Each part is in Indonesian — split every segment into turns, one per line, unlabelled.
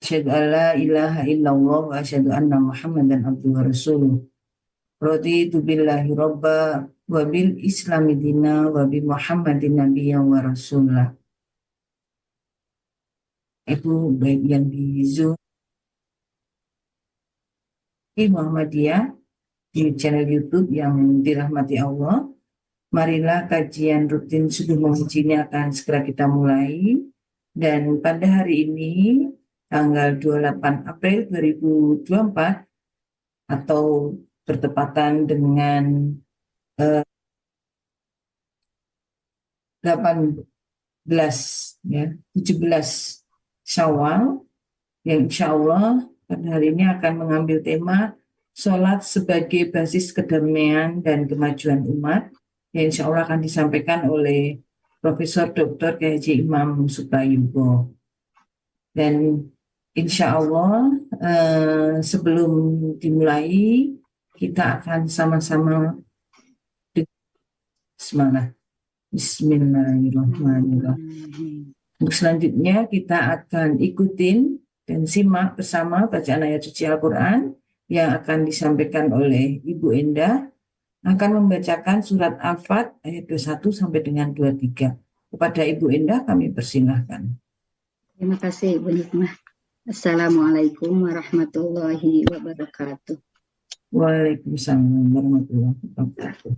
Asyhadu an la ilaha illallah wa asyhadu anna Muhammadan abduhu wa rasuluh. Raditu billahi robba wa bil islami dina wa bi Muhammadin nabiyyan wa rasulah. Itu baik yang di Zoom di Muhammadiyah, di channel YouTube yang dirahmati Allah. Marilah kajian rutin subuh menguji ini akan segera kita mulai. Dan pada hari ini, tanggal 28 April 2024, atau bertepatan dengan 18 ya 17 Syawal, yang insya Allah pada hari ini akan mengambil tema sholat sebagai basis kedamaian dan kemajuan umat, yang insya Allah akan disampaikan oleh Profesor Dr. K.H. Imam Suprayugo. Dan insya Allah sebelum dimulai kita akan sama-sama semangat. Bismillahirrahmanirrahim. Untuk selanjutnya kita akan ikutin dan simak bersama bacaan ayat suci Al-Quran yang akan disampaikan oleh Ibu Endah. Akan membacakan surat Al-Fat ayat 21 sampai dengan 23. Kepada Ibu Endah kami persilahkan.
Terima kasih Ibu Nikmah. Assalamualaikum warahmatullahi wabarakatuh.
Waalaikumsalam warahmatullahi wabarakatuh.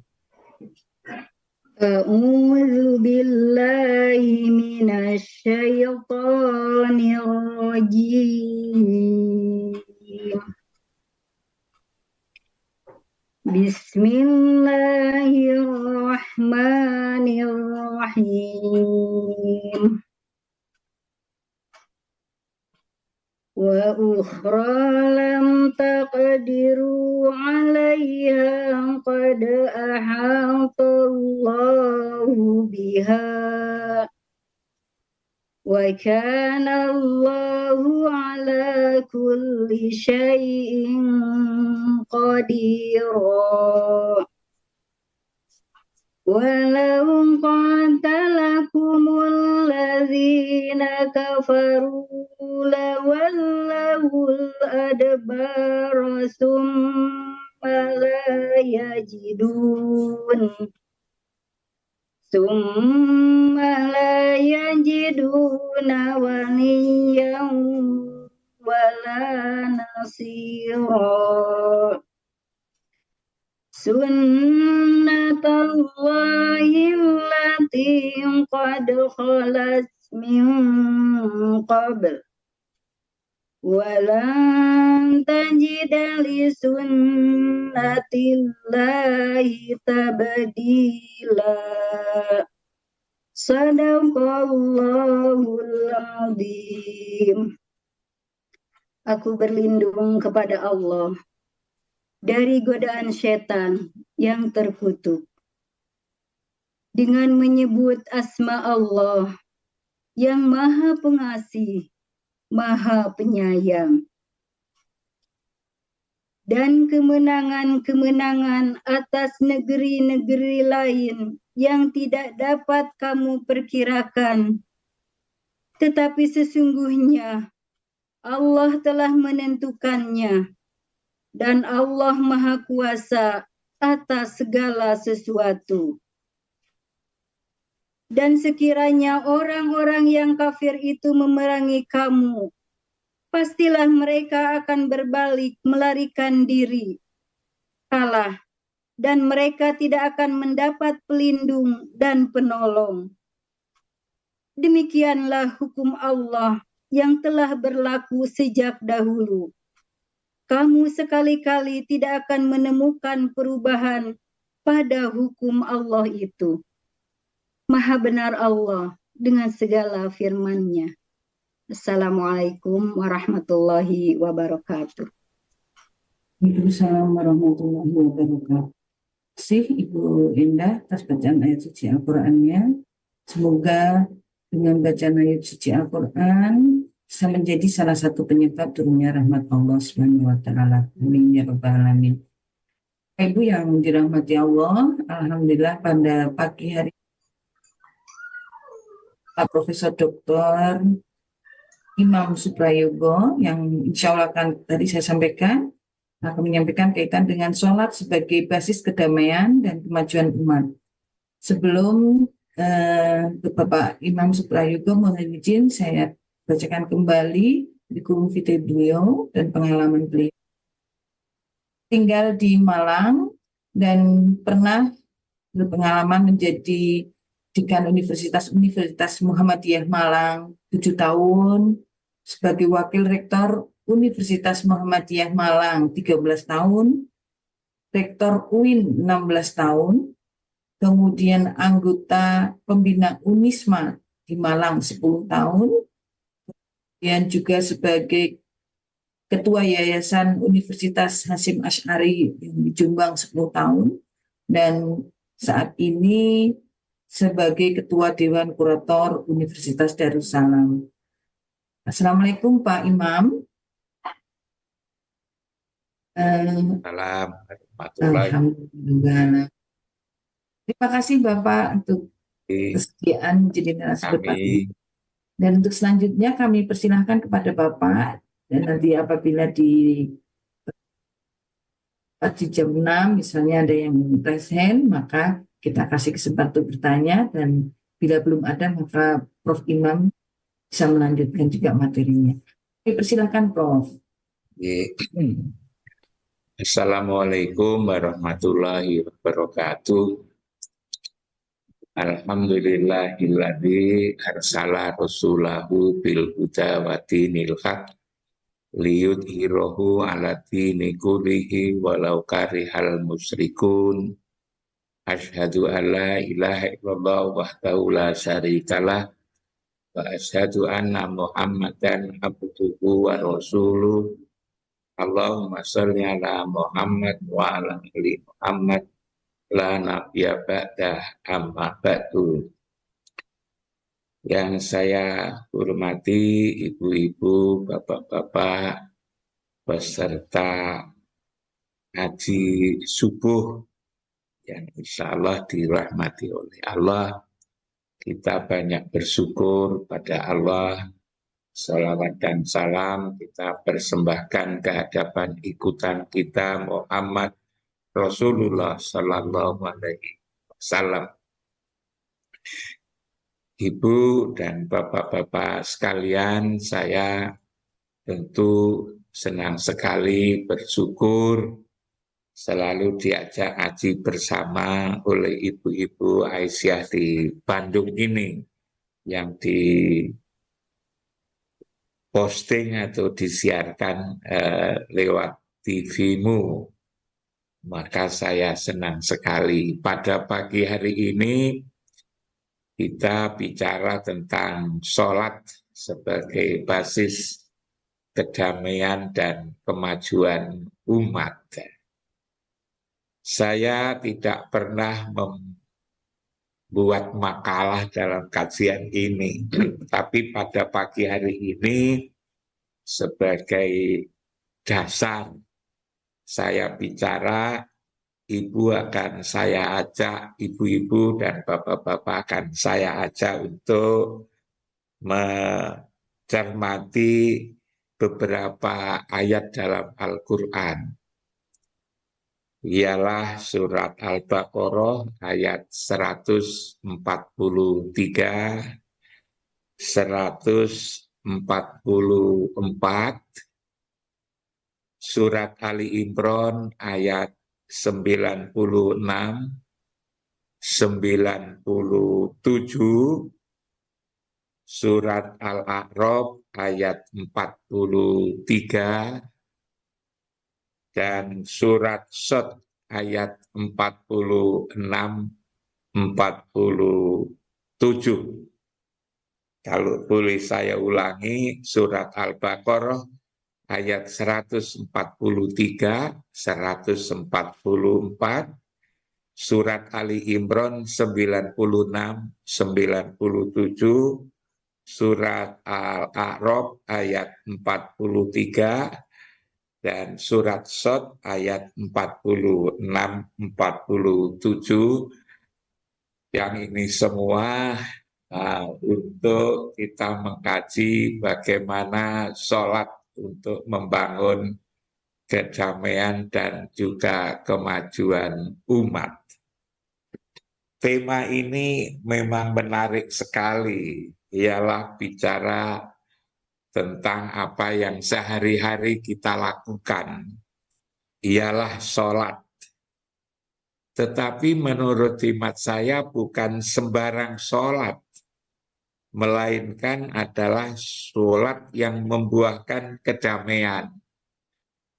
A'udzu billahi minasy syaithanir rajim. Bismillahirrahmanirrahim. Wa ukhra lam taqdiru 'alaiha qad ahata Allahu biha wa kana Allahu 'ala kulli syai'in qadira. Walau qatalakumul ladzina kafaru lawallawul adbara summa la yajiduna waliyan wala nasira. Sunnatullahi allati qad khalat min qabl walan tajida li sunnatillahi tabdila. Sadaqallahul azim. Aku berlindung kepada Allah dari godaan setan yang terkutuk dengan menyebut asma Allah yang Maha Pengasih, Maha Penyayang, dan kemenangan-kemenangan atas negeri-negeri lain yang tidak dapat kamu perkirakan, tetapi sesungguhnya Allah telah menentukannya. Dan Allah Maha Kuasa atas segala sesuatu. Dan sekiranya orang-orang yang kafir itu memerangi kamu, pastilah mereka akan berbalik melarikan diri, kalah, dan mereka tidak akan mendapat pelindung dan penolong. Demikianlah hukum Allah yang telah berlaku sejak dahulu. Kamu sekali-kali tidak akan menemukan perubahan pada hukum Allah itu. Maha benar Allah dengan segala firman-Nya. Assalamualaikum warahmatullahi wabarakatuh.
Waalaikumsalam warahmatullahi wabarakatuh. Terima kasih Ibu Endah atas bacaan ayat suci Al-Qurannya. Semoga dengan bacaan ayat suci Al-Quran bisa menjadi salah satu penyebab turunnya rahmat Allah Subhanahu wa taala. Amin ya rabbal alamin. Ibu yang dirahmati Allah, alhamdulillah pada pagi hari Pak Profesor Dr. Imam Suprayogo yang insya Allah akan tadi saya sampaikan, akan menyampaikan kaitan dengan sholat sebagai basis kedamaian dan kemajuan umat. Sebelum Bapak Imam Suprayogo mohon izin saya bacakan kembali di kurung video beliau dan pengalaman beliau. Tinggal di Malang dan pernah berpengalaman menjadi dekan Universitas Muhammadiyah Malang 7 tahun, sebagai wakil rektor Universitas Muhammadiyah Malang 13 tahun, rektor UIN 16 tahun, kemudian anggota pembina Unisma di Malang 10 tahun, dan juga sebagai Ketua Yayasan Universitas Hasyim Asy'ari yang di Jombang 10 tahun, dan saat ini sebagai Ketua Dewan Kurator Universitas Darussalam. Assalamualaikum Pak Imam.
Salam warahmatullahi
Alhamdulillah. Terima kasih Bapak untuk
wabarakatuh.
kesediaan menjadi narasumber Pak.
Kami
Dan untuk selanjutnya kami persilahkan kepada Bapak, dan nanti apabila di jam 6 misalnya ada yang raise hand, maka kita kasih kesempatan untuk bertanya, dan bila belum ada maka Prof. Imam bisa melanjutkan juga materinya. Persilakan Prof.
Assalamualaikum warahmatullahi wabarakatuh. Alhamdulillahilladzi arsala rasulahu bil huda wa dinil haq liyudhhirahu ala dini kullihi walau karihal musyrikun. Asyhadu an la ilaha illallah wahdahu la syarikalah wa asyhadu anna Muhammadan abduhu wa rasuluh. Allahumma sholli ala Muhammad wa ala ali Muhammad la nabiyya ba'dah amma ba'du. Yang saya hormati ibu-ibu, bapak-bapak, peserta ngaji subuh yang insya Allah dirahmati oleh Allah. Kita banyak bersyukur pada Allah. Salawat dan salam kita persembahkan ke hadapan ikutan kita Muhammad Rasulullah Sallallahu Alaihi Wasallam. Ibu dan bapak-bapak sekalian, saya tentu senang sekali bersyukur selalu diajak ngaji bersama oleh ibu-ibu Aisyah di Bandung ini, yang di posting atau disiarkan lewat TV-mu. Maka saya senang sekali. Pada pagi hari ini kita bicara tentang sholat sebagai basis kedamaian dan kemajuan umat. Saya tidak pernah membuat makalah dalam kajian ini, tapi pada pagi hari ini sebagai dasar saya bicara, ibu akan saya ajak, ibu-ibu dan bapak-bapak akan saya ajak untuk mencermati beberapa ayat dalam Al-Quran. Ialah surat Al-Baqarah ayat 143, 144, surat Ali Imran ayat 96, 97, surat Al-A'raf ayat 43, dan surat Shad ayat 46, 47. Kalau boleh saya ulangi, surat Al-Baqarah ayat 143, 144, surat Ali Imran 96, 97, surat Al-A'raf ayat 43, dan surat Shad ayat 46, 47. Yang ini semua untuk kita mengkaji bagaimana sholat untuk membangun kedamaian dan juga kemajuan umat. Tema ini memang menarik sekali, ialah bicara tentang apa yang sehari-hari kita lakukan, ialah sholat. Tetapi menurut khidmat saya bukan sembarang sholat, melainkan adalah sholat yang membuahkan kedamaian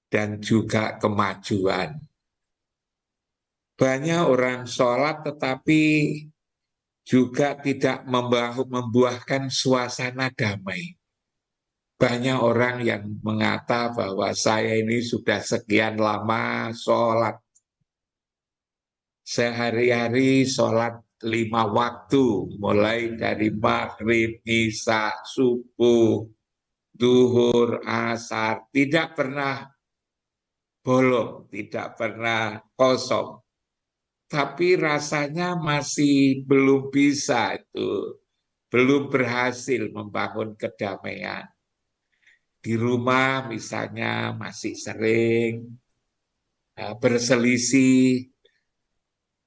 dan juga kemajuan. Banyak orang sholat tetapi juga tidak membuahkan suasana damai. Banyak orang yang mengata bahwa saya ini sudah sekian lama sholat. Sehari-hari sholat 5 waktu, mulai dari maghrib, isya, subuh, duhur, asar, tidak pernah bolong, tidak pernah kosong. Tapi rasanya masih belum bisa itu, belum berhasil membangun kedamaian. Di rumah misalnya masih sering berselisih,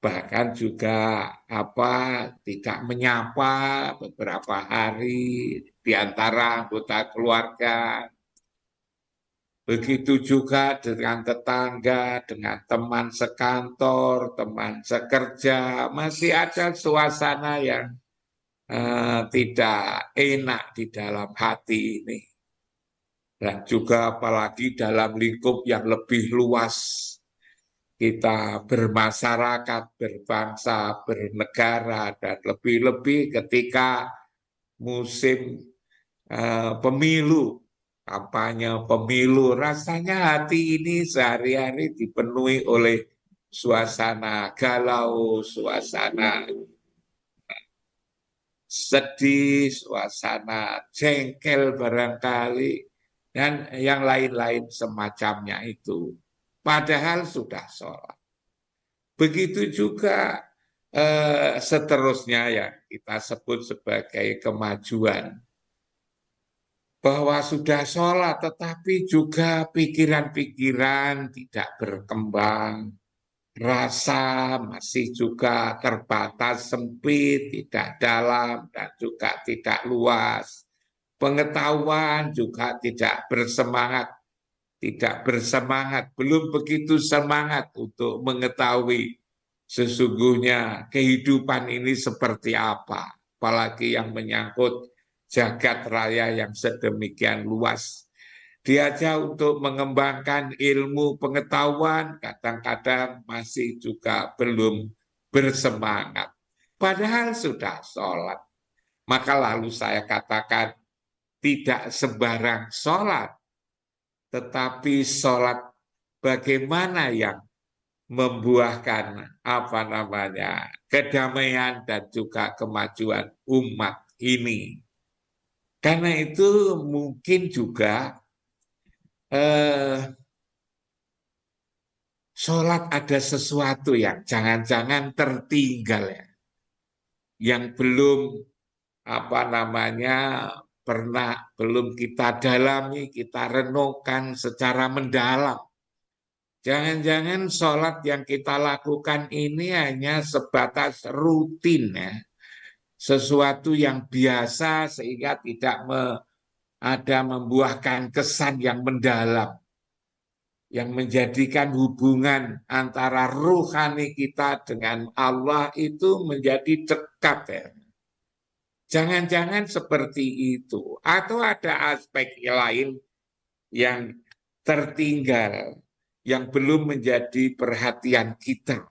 bahkan juga tidak menyapa beberapa hari di antara anggota keluarga. Begitu juga dengan tetangga, dengan teman sekantor, teman sekerja, masih ada suasana yang tidak enak di dalam hati ini. Dan juga apalagi dalam lingkup yang lebih luas, kita bermasyarakat, berbangsa, bernegara, dan lebih-lebih ketika musim pemilu, kampanye pemilu, rasanya hati ini sehari-hari dipenuhi oleh suasana galau, suasana sedih, suasana jengkel barangkali, dan yang lain-lain semacamnya itu. Padahal sudah sholat. Begitu juga seterusnya yang kita sebut sebagai kemajuan. Bahwa sudah sholat tetapi juga pikiran-pikiran tidak berkembang, rasa masih juga terbatas, sempit, tidak dalam, dan juga tidak luas. Pengetahuan juga tidak bersemangat, belum begitu semangat untuk mengetahui sesungguhnya kehidupan ini seperti apa, apalagi yang menyangkut jagat raya yang sedemikian luas. Diajak untuk mengembangkan ilmu pengetahuan, kadang-kadang masih juga belum bersemangat. Padahal sudah sholat. Maka lalu saya katakan, tidak sembarang sholat, tetapi sholat bagaimana yang membuahkan kedamaian dan juga kemajuan umat ini. Karena itu mungkin juga sholat ada sesuatu yang jangan-jangan tertinggal ya, yang belum belum kita dalami, kita renungkan secara mendalam. Jangan-jangan sholat yang kita lakukan ini hanya sebatas rutin ya, sesuatu yang biasa sehingga tidak membuahkan kesan yang mendalam, yang menjadikan hubungan antara ruhani kita dengan Allah itu menjadi dekat ya. Jangan-jangan seperti itu, atau ada aspek lain yang tertinggal, yang belum menjadi perhatian kita.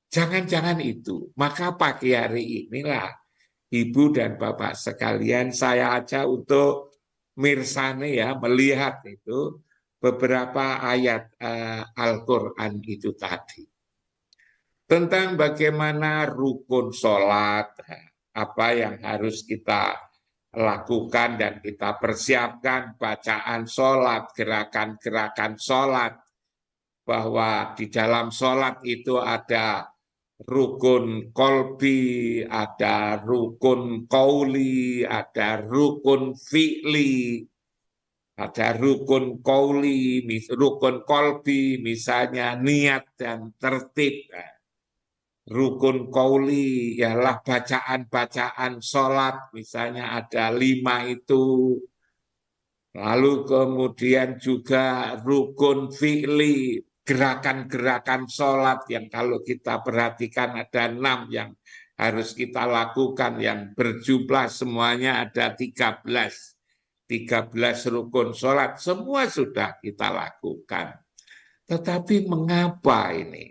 Jangan-jangan itu. Maka pagi hari inilah Ibu dan Bapak sekalian, saya ajak untuk mirsani ya, melihat itu beberapa ayat Al-Quran itu tadi. Tentang bagaimana rukun sholat, apa yang harus kita lakukan dan kita persiapkan, bacaan sholat, gerakan-gerakan sholat, bahwa di dalam sholat itu ada rukun kolbi, ada rukun kauli, ada rukun fi'li, ada rukun kauli, rukun kolbi, misalnya niat dan tertib. Rukun kauli ialah bacaan-bacaan sholat, misalnya ada 5 itu. Lalu kemudian juga rukun fi'li, gerakan-gerakan sholat yang kalau kita perhatikan ada 6 yang harus kita lakukan, yang berjumlah semuanya ada 13. 13 rukun sholat, semua sudah kita lakukan. Tetapi mengapa ini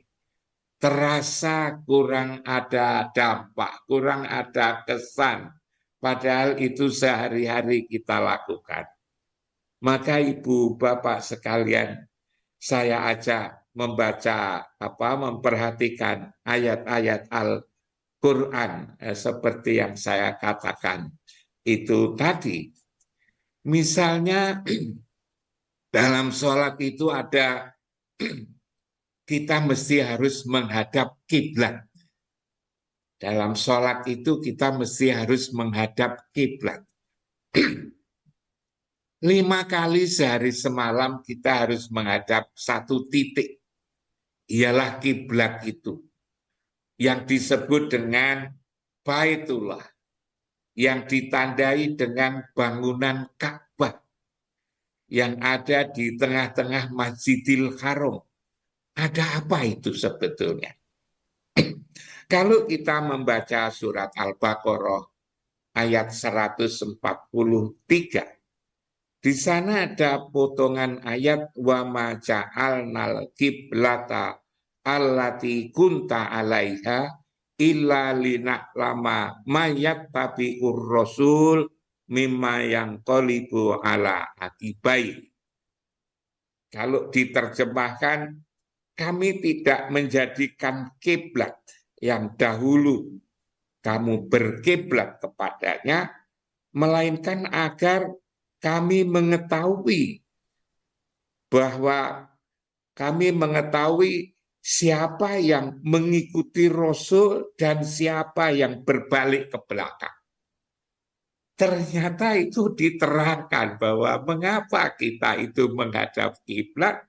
terasa kurang ada dampak, kurang ada kesan, padahal itu sehari-hari kita lakukan. Maka ibu bapak sekalian, saya ajak memperhatikan ayat-ayat Al-Quran seperti yang saya katakan itu tadi. Misalnya dalam sholat itu ada kita mesti harus menghadap kiblat. Dalam sholat itu kita mesti harus menghadap kiblat. 5 kali sehari semalam kita harus menghadap satu titik. Ialah kiblat itu. Yang disebut dengan Baitullah. Yang ditandai dengan bangunan Ka'bah. Yang ada di tengah-tengah Masjidil Haram. Ada apa itu sebetulnya? Kalau kita membaca surat Al-Baqarah ayat 143, di sana ada potongan ayat wa ma ja'alnal qiblata allati kunta 'alaiha illa lina'lama mayat tabi'ur rasul mimma yang qalibu ala akibai. Kalau diterjemahkan, kami tidak menjadikan kiblat yang dahulu kamu berkiblat kepadanya, melainkan agar kami mengetahui bahwa kami mengetahui siapa yang mengikuti Rasul dan siapa yang berbalik ke belakang. Ternyata itu diterangkan bahwa mengapa kita itu menghadap kiblat.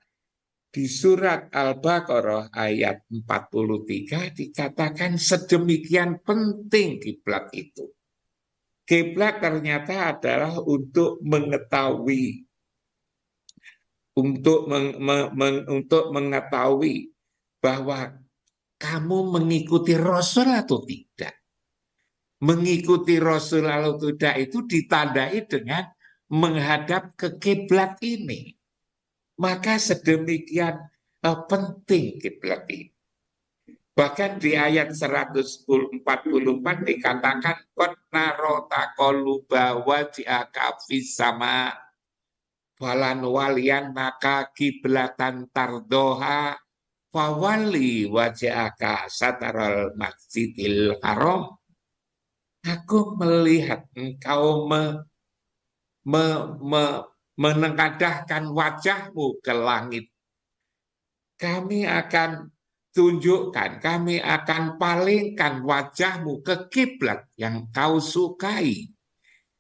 Di surat Al-Baqarah ayat 43 dikatakan sedemikian penting kiblat itu. Kiblat ternyata adalah untuk mengetahui, untuk mengetahui bahwa kamu mengikuti Rasul atau tidak. Mengikuti Rasul atau tidak itu ditandai dengan menghadap ke kiblat ini. Maka sedemikian penting kiblat ini. Bahkan di ayat 144 dikatakan qad nara taqalluba wajhaka fis sama falan waliyannaka kiblatan tardoha fawalli wajhaka sataral masjidil haram. Aku melihat engkau menengadahkan wajahmu ke langit. Kami akan tunjukkan, kami akan palingkan wajahmu ke kiblat yang kau sukai.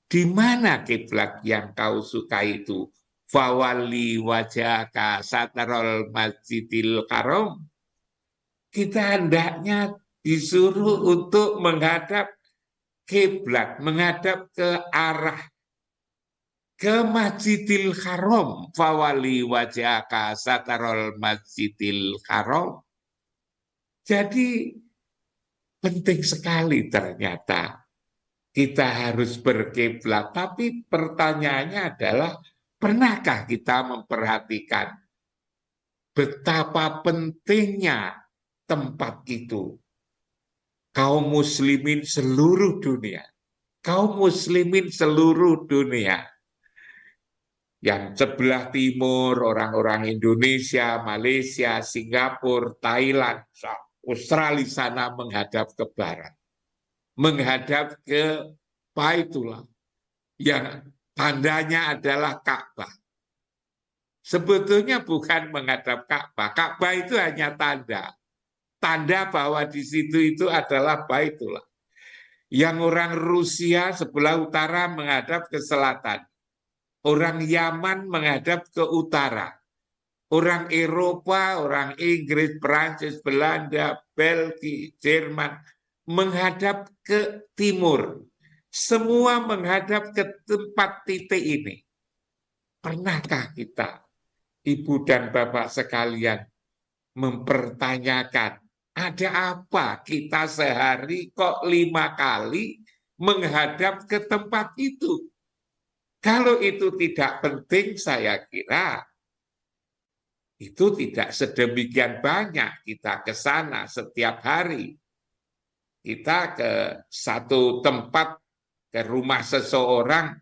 Di mana kiblat yang kau sukai itu? Fawali wajhaka satarul masjidil haram. Kita hendaknya disuruh untuk menghadap kiblat, menghadap ke arah ke Masjidil Haram. Fawali wajhaka satarul masjidil haram. Jadi penting sekali ternyata kita harus berkiblat. Tapi pertanyaannya adalah, pernahkah kita memperhatikan betapa pentingnya tempat itu? Kaum muslimin seluruh dunia. Kaum muslimin seluruh dunia. Yang sebelah timur, orang-orang Indonesia, Malaysia, Singapura, Thailand, Australia sana menghadap ke barat, menghadap ke Baitullah, yang tandanya adalah Ka'bah. Sebetulnya bukan menghadap Ka'bah, Ka'bah itu hanya tanda. tanda bahwa di situ itu adalah Baitullah. Yang orang Rusia sebelah utara menghadap ke selatan. Orang Yaman menghadap ke utara. Orang Eropa, orang Inggris, Prancis, Belanda, Belgia, Jerman menghadap ke timur. Semua menghadap ke tempat titik ini. Pernahkah kita, Ibu dan Bapak sekalian, mempertanyakan, ada apa kita sehari kok 5 kali menghadap ke tempat itu? Kalau itu tidak penting, saya kira itu tidak sedemikian banyak kita ke sana setiap hari. Kita ke satu tempat, ke rumah seseorang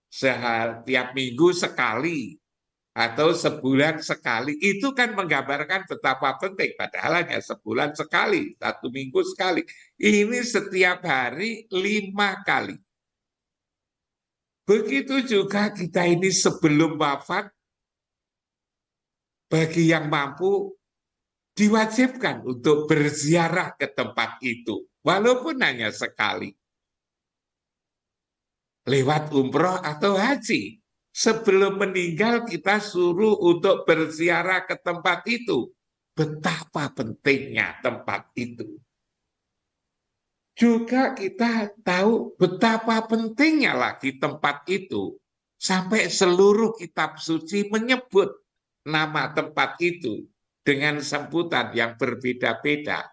setiap minggu sekali atau sebulan sekali. Itu kan menggambarkan betapa penting. Padahal hanya sebulan sekali, 1 minggu sekali. Ini setiap hari 5 kali. Begitu juga kita ini sebelum wafat, bagi yang mampu diwajibkan untuk berziarah ke tempat itu, walaupun hanya sekali. Lewat umroh atau haji. Sebelum meninggal kita suruh untuk berziarah ke tempat itu. Betapa pentingnya tempat itu. Juga kita tahu betapa pentingnya lagi tempat itu. Sampai seluruh kitab suci menyebut nama tempat itu dengan sebutan yang berbeda-beda.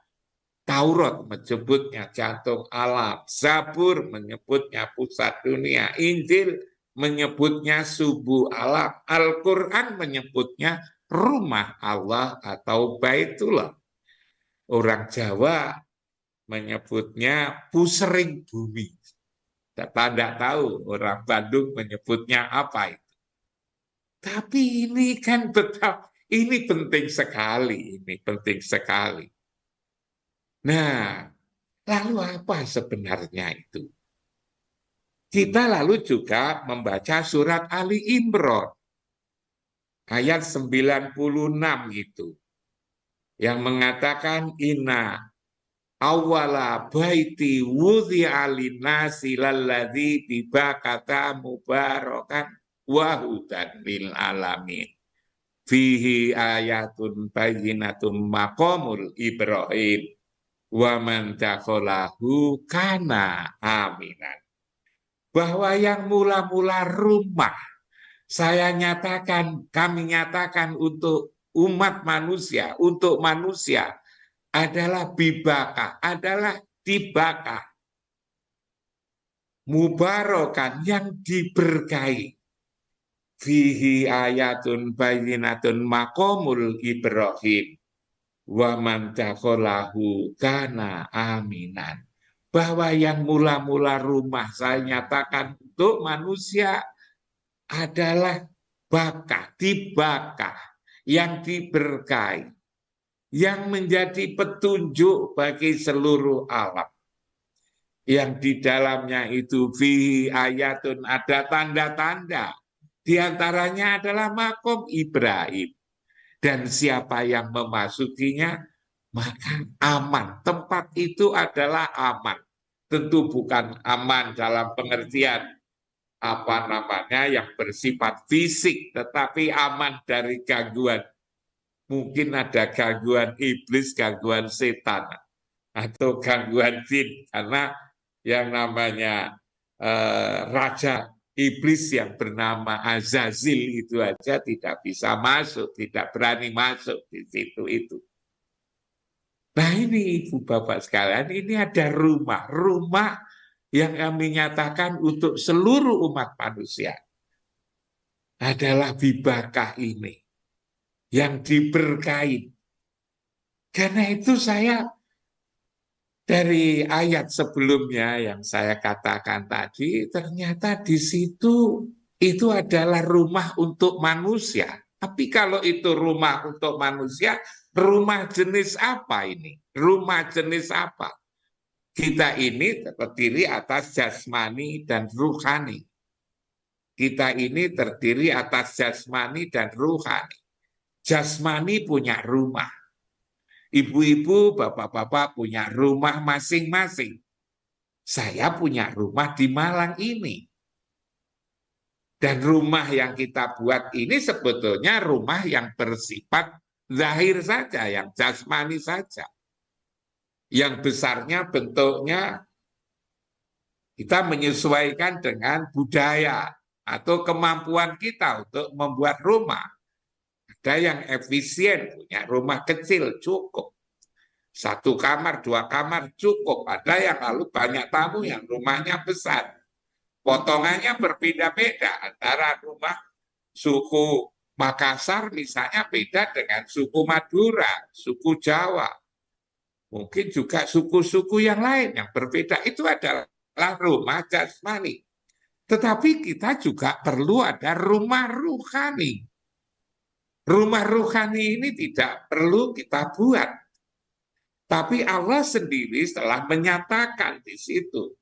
Taurat menyebutnya jantung alam, Zabur menyebutnya pusat dunia, Injil menyebutnya subuh alam, Al-Quran menyebutnya rumah Allah atau Baitullah. Orang Jawa menyebutnya pusering bumi. Kita tidak tahu orang Bandung menyebutnya apa itu. Tapi ini kan betapa, ini penting sekali, ini penting sekali. Nah, lalu apa sebenarnya itu? Kita lalu juga membaca surat Ali Imran, ayat 96 itu, yang mengatakan, Inna awwala baiti wudhi'a linnasi lalladzi bibakata mubarakan wa hudan lil alamin. Fihi ayatun bayyinatun maqamul Ibrahim wa man dakhalahu kana aminan. Bahwa yang mula-mula rumah saya nyatakan, kami nyatakan untuk umat manusia, untuk manusia adalah bibakah, adalah dibakah. Mubarakan yang diberkahi. Fihi ayatun bayyinatun maqamul Ibrahim wa man dakhalahu kana aminan. Bahwa yang mula-mula rumah saya nyatakan untuk manusia adalah bakah, dibakah, yang diberkahi, yang menjadi petunjuk bagi seluruh alam. Yang di dalamnya itu fihi ayatun, ada tanda-tanda. Di antaranya adalah makom Ibrahim. Dan siapa yang memasukinya, maka aman. Tempat itu adalah aman. Tentu bukan aman dalam pengertian yang bersifat fisik, tetapi aman dari gangguan. Mungkin ada gangguan iblis, gangguan setan, atau gangguan jin, karena yang namanya raja iblis yang bernama Azazil itu aja tidak bisa masuk, tidak berani masuk di situ itu. Nah ini Ibu Bapak sekalian, ini ada rumah yang kami nyatakan untuk seluruh umat manusia adalah bibakah ini, yang diberkahi. Karena itu saya dari ayat sebelumnya yang saya katakan tadi, ternyata di situ itu adalah rumah untuk manusia. Tapi kalau itu rumah untuk manusia, rumah jenis apa ini? Rumah jenis apa? Kita ini terdiri atas jasmani dan ruhani. Kita ini terdiri atas jasmani dan ruhani. Jasmani punya rumah. Ibu-ibu, bapak-bapak punya rumah masing-masing. Saya punya rumah di Malang ini. Dan rumah yang kita buat ini sebetulnya rumah yang bersifat zahir saja, yang jasmani saja. Yang besarnya bentuknya kita menyesuaikan dengan budaya atau kemampuan kita untuk membuat rumah. Ada yang efisien, punya rumah kecil, cukup. 1 kamar, 2 kamar, cukup. Ada yang lalu banyak tamu yang rumahnya besar. Potongannya berbeda-beda antara rumah suku Makassar misalnya beda dengan suku Madura, suku Jawa. Mungkin juga suku-suku yang lain yang berbeda. Itu adalah rumah jasmani. Tetapi kita juga perlu ada rumah ruhani. Rumah ruhani ini tidak perlu kita buat. Tapi Allah sendiri telah menyatakan di situ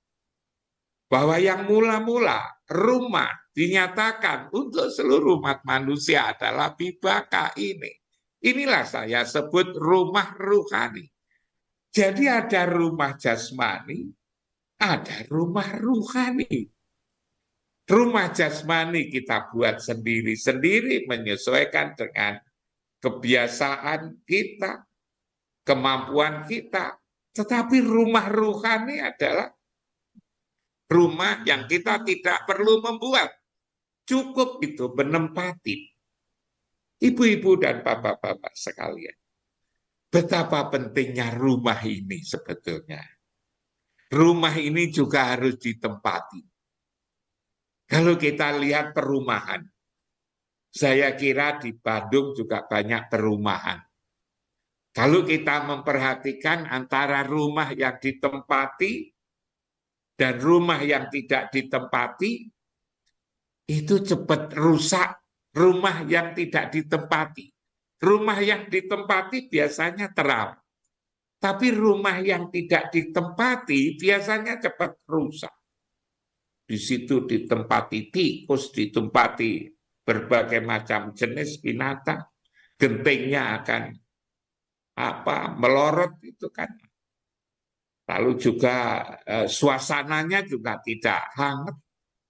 bahwa yang mula-mula rumah dinyatakan untuk seluruh umat manusia adalah bibaka ini. Inilah saya sebut rumah ruhani. Jadi ada rumah jasmani, ada rumah ruhani. Rumah jasmani kita buat sendiri-sendiri menyesuaikan dengan kebiasaan kita, kemampuan kita. Tetapi rumah ruhani adalah rumah yang kita tidak perlu membuat. Cukup itu menempati. Ibu-ibu dan bapak-bapak sekalian. Betapa pentingnya rumah ini sebetulnya. Rumah ini juga harus ditempati. Kalau kita lihat perumahan, saya kira di Bandung juga banyak perumahan. Kalau kita memperhatikan antara rumah yang ditempati dan rumah yang tidak ditempati, itu cepat rusak. Rumah yang tidak ditempati. Rumah yang ditempati biasanya terawat. Tapi rumah yang tidak ditempati biasanya cepat rusak. Di situ ditempati tikus, ditempati berbagai macam jenis binatang, gentingnya akan melorot itu kan. Lalu juga suasananya juga tidak hangat,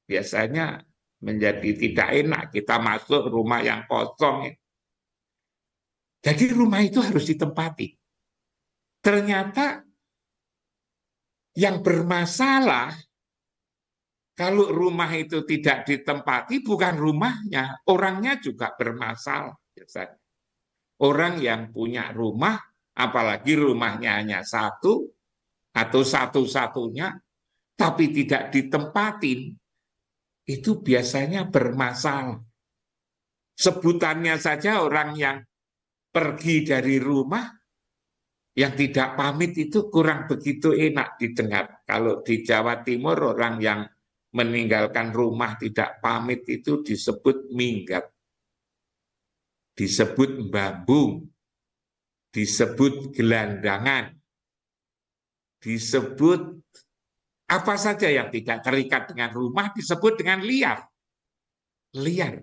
biasanya menjadi tidak enak. Kita masuk rumah yang kosong. Jadi rumah itu harus ditempati. Ternyata yang bermasalah kalau rumah itu tidak ditempati bukan rumahnya, orangnya juga bermasalah. Orang yang punya rumah, apalagi rumahnya hanya satu atau satu-satunya, tapi tidak ditempatin, itu biasanya bermasalah. Sebutannya saja orang yang pergi dari rumah, yang tidak pamit itu kurang begitu enak didengar. Kalau di Jawa Timur orang yang meninggalkan rumah tidak pamit itu disebut minggat, disebut mbambung, disebut gelandangan, disebut apa saja yang tidak terikat dengan rumah disebut dengan liar. Liar.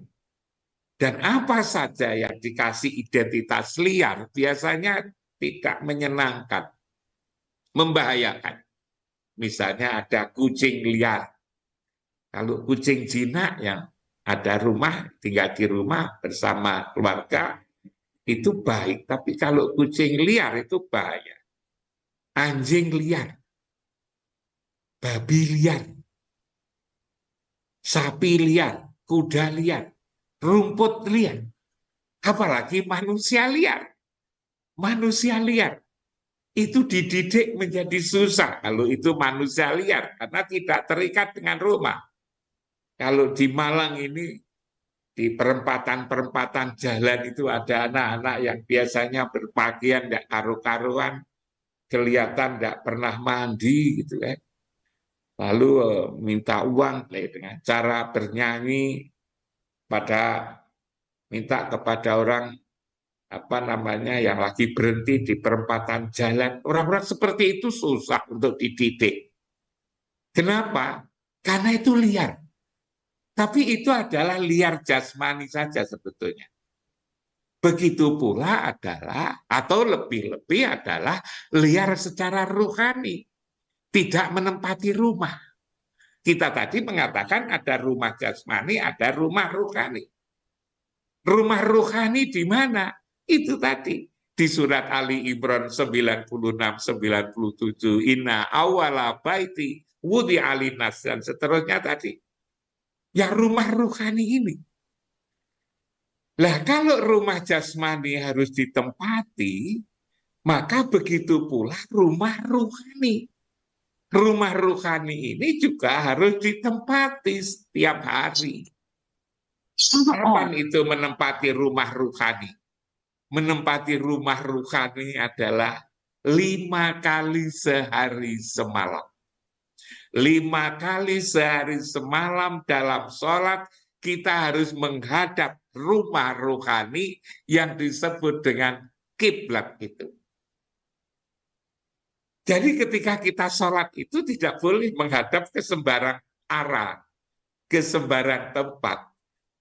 Dan apa saja yang dikasih identitas liar biasanya tidak menyenangkan, membahayakan. Misalnya ada kucing liar. Kalau kucing jinak yang ada rumah, tinggal di rumah bersama keluarga, itu baik. Tapi kalau kucing liar itu bahaya. Anjing liar, babi liar, sapi liar, kuda liar, rumput liar. Apalagi manusia liar. Manusia liar. Itu dididik menjadi susah kalau itu manusia liar. Karena tidak terikat dengan rumah. Kalau di Malang ini, di perempatan-perempatan jalan itu ada anak-anak yang biasanya berpakaian tidak karu-karuan, kelihatan tidak pernah mandi gitu kan. Lalu minta uang dengan cara bernyanyi minta kepada orang yang lagi berhenti di perempatan jalan. Orang-orang seperti itu susah untuk dididik. Kenapa? Karena itu liar. Tapi itu adalah liar jasmani saja sebetulnya. Begitu pula adalah, atau lebih-lebih adalah liar secara rohani, tidak menempati rumah. Kita tadi mengatakan ada rumah jasmani, ada rumah rohani. Rumah rohani di mana? Itu tadi di surat Ali Imran 96-97, inna awala baiti wudi alinas, dan seterusnya tadi. Yang rumah rohani ini. Lah kalau rumah jasmani harus ditempati, maka begitu pula rumah rohani. Rumah rohani ini juga harus ditempati setiap hari. Kapan itu menempati rumah rohani? Menempati rumah rohani adalah 5 kali sehari semalam. 5 kali sehari semalam dalam sholat, kita harus menghadap rumah rohani yang disebut dengan kiblat itu. Jadi ketika kita sholat itu tidak boleh menghadap ke sembarang arah, ke sembarang tempat.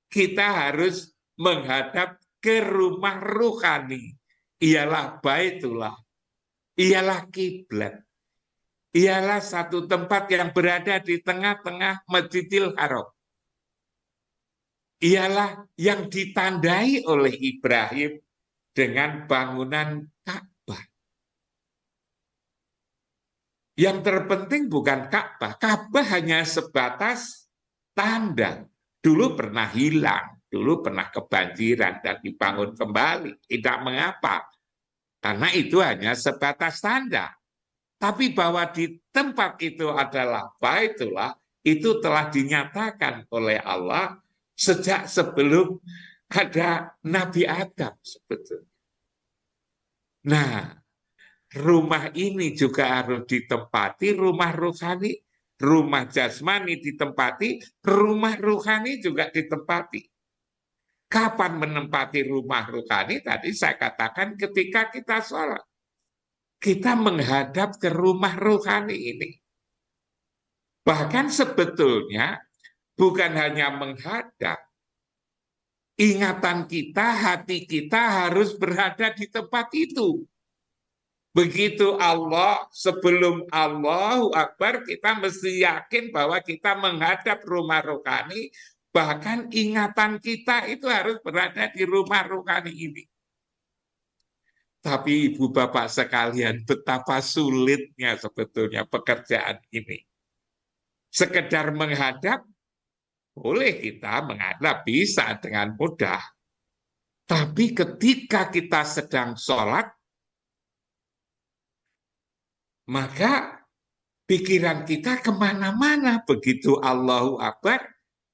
Kita harus menghadap ke rumah rohani. Ialah baitullah, ialah kiblat. Ialah satu tempat yang berada di tengah-tengah Masjidil Haram. Ialah yang ditandai oleh Ibrahim dengan bangunan Ka'bah. Yang terpenting bukan Ka'bah. Ka'bah hanya sebatas tanda. Dulu pernah hilang, dulu pernah kebanjiran dan dibangun kembali. Tidak mengapa, karena itu hanya sebatas tanda. Tapi bahwa di tempat itu adalah Baitullah, itu telah dinyatakan oleh Allah sejak sebelum ada Nabi Adam sebetulnya. Nah, rumah ini juga harus ditempati, rumah rohani, rumah jasmani ditempati, rumah rohani juga ditempati. Kapan menempati rumah rohani? Tadi saya katakan ketika kita sholat. Kita menghadap ke rumah rohani ini. Bahkan sebetulnya bukan hanya menghadap, ingatan kita, hati kita harus berada di tempat itu. Begitu Allah, sebelum Allahu Akbar, kita mesti yakin bahwa kita menghadap rumah rohani, bahkan ingatan kita itu harus berada di rumah rohani ini. Tapi ibu bapak sekalian, betapa sulitnya sebetulnya pekerjaan ini. Sekedar menghadap, boleh kita menghadap, bisa dengan mudah. Tapi ketika kita sedang sholat, maka pikiran kita kemana-mana. Begitu Allahu Akbar,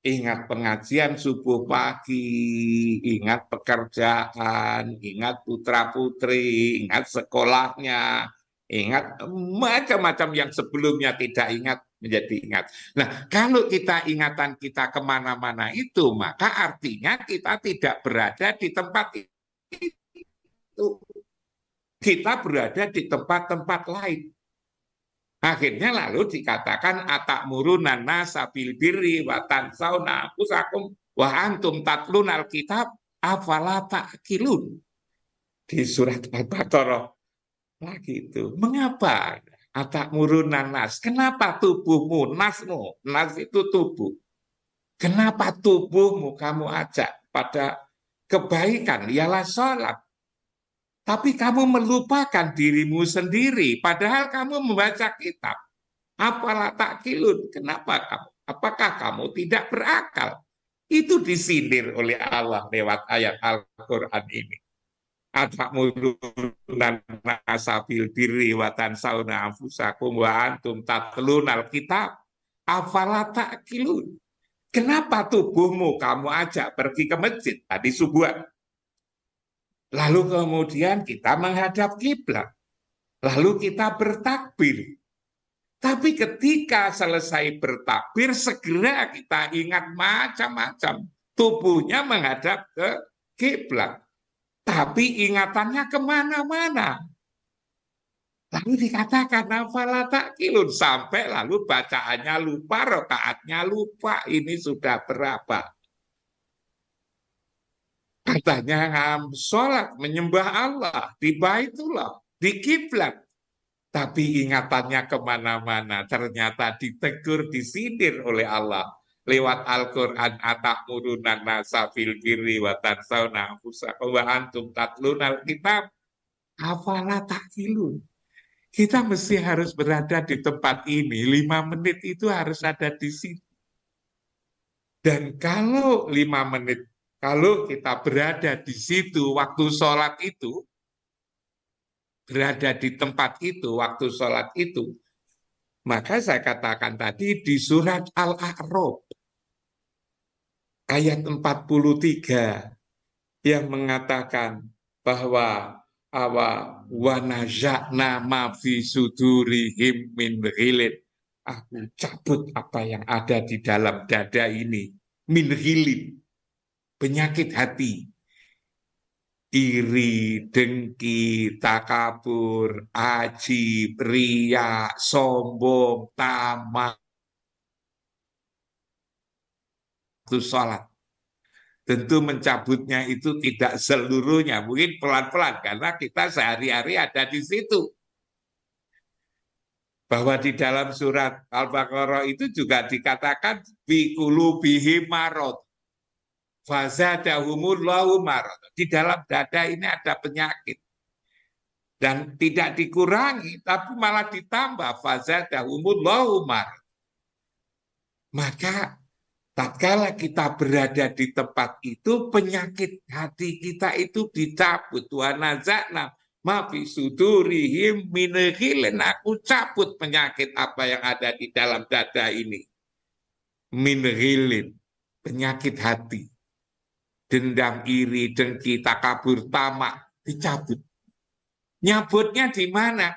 ingat pengajian subuh pagi, ingat pekerjaan, ingat putra-putri, ingat sekolahnya, ingat macam-macam yang sebelumnya tidak ingat menjadi ingat. Nah, kalau kita ingatan kita kemana-mana itu, maka artinya kita tidak berada di tempat itu. Kita berada di tempat-tempat lain. Akhirnya lalu dikatakan atakmurunan nasa bil birri wa tansawna anfusakum wa antum tatlunal kitab afala ta'qilun. Di surat Al-Baqarah lagi itu. Mengapa atakmurunan nas? Kenapa tubuhmu, nasmu, nas itu tubuh. Kenapa tubuhmu kamu ajak pada kebaikan, ialah sholat. Tapi kamu melupakan dirimu sendiri, padahal kamu membaca kitab. Apalah ta'qilun? Kenapa kamu? Apakah kamu tidak berakal? Itu disindir oleh Allah lewat ayat Al-Quran ini. Atakmurunan nasa bil birri wa tansawna anfusakum wa antum tatlunal kitab. Apalah ta'qilun? Kenapa tubuhmu kamu ajak pergi ke masjid tadi subuhan? Lalu kemudian kita menghadap kiblat. Lalu kita bertakbir. Tapi ketika selesai bertakbir, segera kita ingat macam-macam. Tubuhnya menghadap ke kiblat. Tapi ingatannya kemana-mana. Lalu dikatakan, afala ta'qilun. Sampai lalu bacaannya lupa, rakaatnya lupa. Ini sudah berapa? Katanya sholat, menyembah Allah di Baitullah, di kiblat. Tapi ingatannya kemana-mana, ternyata ditegur, disindir oleh Allah. Lewat Al-Quran, atamuruna nasa fil birri wa tansawna anfusakum wa antum tatlunal kitab. Afala ta'qilun. Kita mesti harus berada di tempat ini, 5 menit itu harus ada di sini. Dan kalau 5 menit, kalau kita berada di situ, waktu sholat itu, berada di tempat itu, waktu sholat itu, maka saya katakan tadi di surat Al-A'raf, ayat 43, yang mengatakan bahwa wa naza'na ma fi sudurihim min ghilin. Aku cabut apa yang ada di dalam dada ini, min ghilin, penyakit hati, iri, dengki, takabur, aji, ria, sombong, tamak. Itu sholat. Tentu mencabutnya itu tidak seluruhnya, mungkin pelan-pelan karena kita sehari-hari ada di situ. Bahwa di dalam surat Al-Baqarah itu juga dikatakan bi qulubihim marad fazadahumullahu marad. Di dalam dada ini ada penyakit. Dan tidak dikurangi, tapi malah ditambah fazadahumullahu marad. Maka tatkala kita berada di tempat itu, penyakit hati kita itu dicabut. Wa naza'na ma fi sudurihim min ghilin. Aku cabut penyakit apa yang ada di dalam dada ini. Min ghilin, penyakit hati. Dendam, iri, dengki, takabur, tamak, dicabut. Nyabutnya di mana?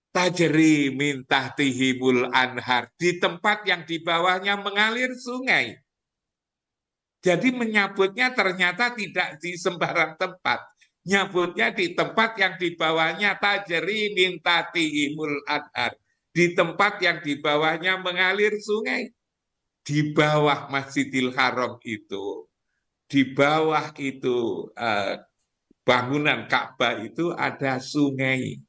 Tajri min tahtihimul anhar, di tempat yang di bawahnya mengalir sungai. Jadi menyabutnya ternyata tidak di sembarang tempat. Nyabutnya di tempat yang di bawahnya tajri min tahtihimul anhar, di tempat yang di bawahnya mengalir sungai. Di bawah Masjidil Haram itu, di bawah itu bangunan Ka'bah itu ada sungai.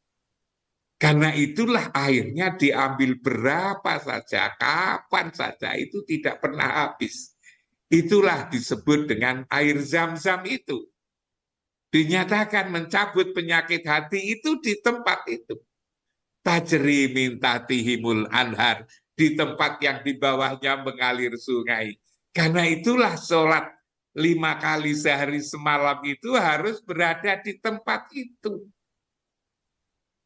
Karena itulah airnya diambil berapa saja, kapan saja, itu tidak pernah habis. Itulah disebut dengan air Zam-Zam itu. Dinyatakan mencabut penyakit hati itu di tempat itu. Tajri min tahtihimul anhar, di tempat yang di bawahnya mengalir sungai. Karena itulah sholat 5 kali sehari semalam itu harus berada di tempat itu.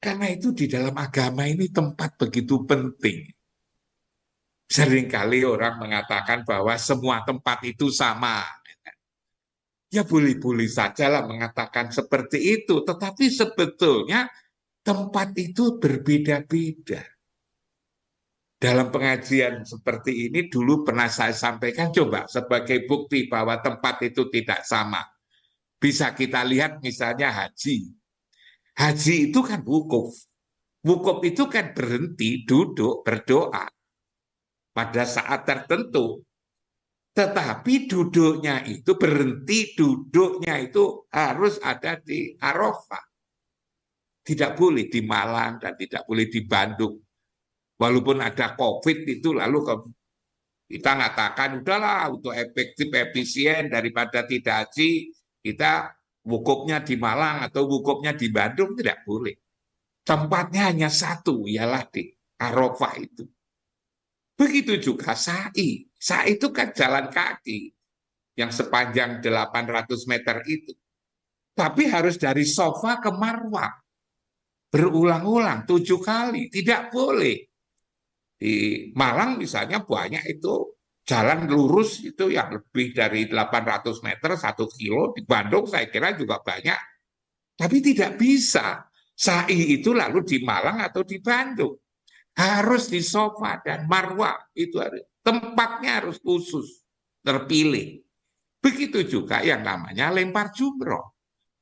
Karena itu di dalam agama ini tempat begitu penting. Seringkali orang mengatakan bahwa semua tempat itu sama. Ya boleh-boleh sajalah mengatakan seperti itu, tetapi sebetulnya tempat itu berbeda-beda. Dalam pengajian seperti ini dulu pernah saya sampaikan, coba sebagai bukti bahwa tempat itu tidak sama. Bisa kita lihat misalnya haji. Haji itu kan wukuf. Wukuf itu kan berhenti, duduk, berdoa pada saat tertentu. Tetapi duduknya itu, berhenti duduknya itu harus ada di Arafah. Tidak boleh di Malang dan tidak boleh di Bandung. Walaupun ada COVID itu, lalu kita mengatakan, udahlah untuk efektif, efisien daripada tidak haji, kita wukufnya di Malang atau wukufnya di Bandung, tidak boleh. Tempatnya hanya satu, ialah di Arafah itu. Begitu juga sa'i. Sa'i itu kan jalan kaki yang sepanjang 800 meter itu. Tapi harus dari Sofa ke Marwah. Berulang-ulang 7 kali. Tidak boleh. Di Malang misalnya banyak itu jalan lurus itu yang lebih dari 800 meter, 1 kilo. Di Bandung saya kira juga banyak. Tapi tidak bisa. Sa'i itu lalu di Malang atau di Bandung. Harus di Sofa dan Marwah. Itu tempatnya harus khusus, terpilih. Begitu juga yang namanya lempar jumroh.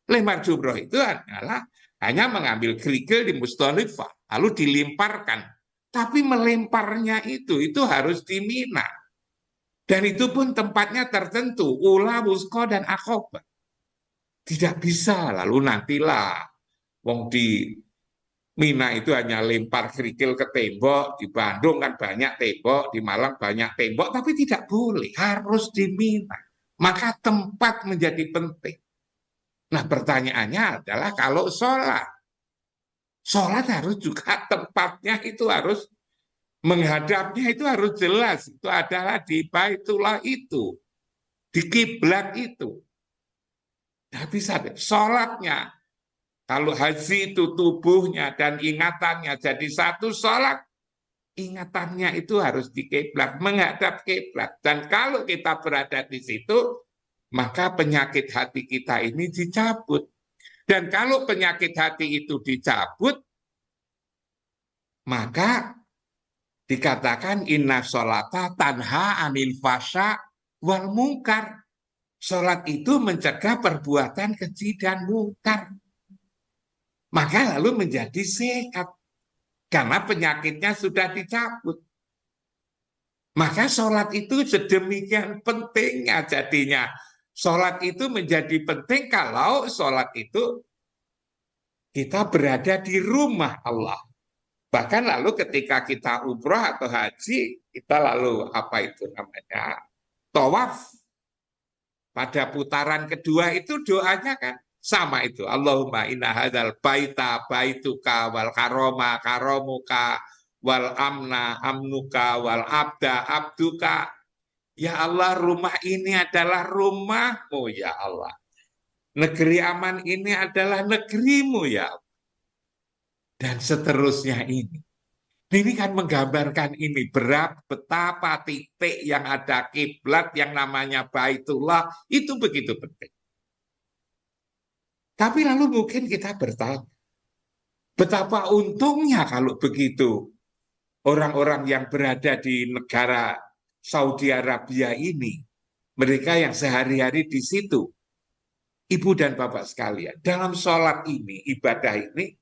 Lempar jumroh itu adalah hanya mengambil kerikil di Musdalifah, lalu dilemparkan. Tapi melemparnya itu harus di Mina. Dan itu pun tempatnya tertentu, ula, wusko, dan akoba. Tidak bisa, lalu nantilah. Wong di Mina itu hanya lempar kerikil ke tembok, di Bandung kan banyak tembok, di Malang banyak tembok, tapi tidak boleh, harus di Mina. Maka tempat menjadi penting. Nah pertanyaannya adalah kalau sholat harus juga tempatnya itu harus menghadapnya itu harus jelas. Itu adalah di Baitullah itu, di kiblat itu. Tidak bisa deh. Sholatnya, kalau haji itu tubuhnya dan ingatannya jadi satu, sholat ingatannya itu harus di kiblat, menghadap kiblat. Dan kalau kita berada di situ, maka penyakit hati kita ini dicabut. Dan kalau penyakit hati itu dicabut, maka dikatakan inna sholata tanha anil fasya wal mungkar. Sholat itu mencegah perbuatan keji dan mungkar. Maka lalu menjadi sehat. Karena penyakitnya sudah dicabut. Maka sholat itu sedemikian pentingnya jadinya. Sholat itu menjadi penting kalau sholat itu kita berada di rumah Allah. Bahkan lalu ketika kita umroh atau haji, kita lalu apa itu namanya? Tawaf. Pada putaran kedua itu doanya kan sama itu. Allahumma inna hadzal baita baituka wal karoma karomuka wal amna amnuka wal abda abduka. Ya Allah, rumah ini adalah rumahmu ya Allah. Negeri aman ini adalah negerimu ya Allah. Dan seterusnya ini. Ini kan menggambarkan ini betapa titik yang ada kiblat yang namanya Baitullah itu begitu penting. Tapi lalu mungkin kita bertanya, betapa untungnya kalau begitu orang-orang yang berada di negara Saudi Arabia ini, mereka yang sehari-hari di situ, ibu dan bapak sekalian, dalam sholat ini, ibadah ini,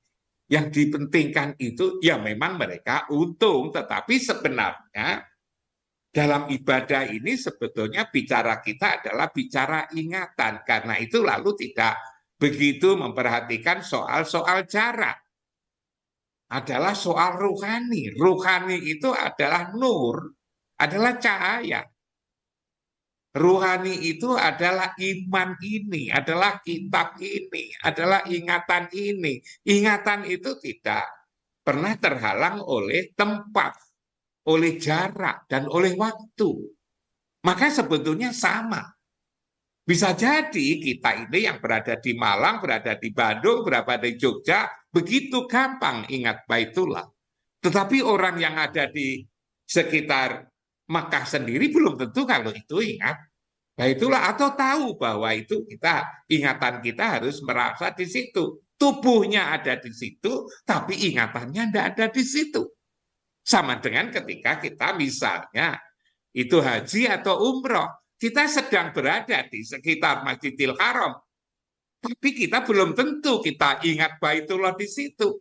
yang dipentingkan itu ya memang mereka untung, tetapi sebenarnya dalam ibadah ini sebetulnya bicara kita adalah bicara ingatan. Karena itu lalu tidak begitu memperhatikan soal-soal jarak. Adalah soal ruhani. Ruhani itu adalah nur, adalah cahaya. Ruhani itu adalah iman ini, adalah kitab ini, adalah ingatan ini. Ingatan itu tidak pernah terhalang oleh tempat, oleh jarak, dan oleh waktu. Maka sebetulnya sama. Bisa jadi kita ini yang berada di Malang, berada di Bandung, berada di Jogja, begitu gampang ingat Baitullah. Tetapi orang yang ada di sekitar Makkah sendiri belum tentu kalau itu ingat Baitullah atau tahu bahwa itu ingatan kita harus merasa di situ. Tubuhnya ada di situ, tapi ingatannya tidak ada di situ. Sama dengan ketika kita misalnya itu haji atau umroh, kita sedang berada di sekitar Masjidil Haram, tapi kita belum tentu kita ingat Baitullah di situ.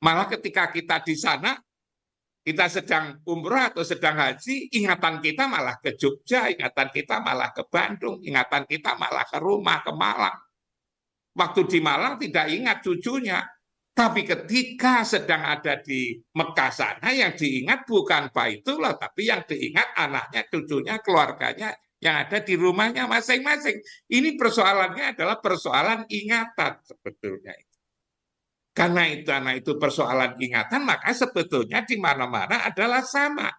Malah ketika kita di sana, kita sedang umroh atau sedang haji, ingatan kita malah ke Jogja, ingatan kita malah ke Bandung, ingatan kita malah ke rumah, ke Malang. Waktu di Malang tidak ingat cucunya, tapi ketika sedang ada di Mekah sana, yang diingat bukan Baitullah, tapi yang diingat anaknya, cucunya, keluarganya yang ada di rumahnya masing-masing. Ini persoalannya adalah persoalan ingatan sebetulnya. Karena itu persoalan ingatan, maka sebetulnya di mana-mana adalah sama.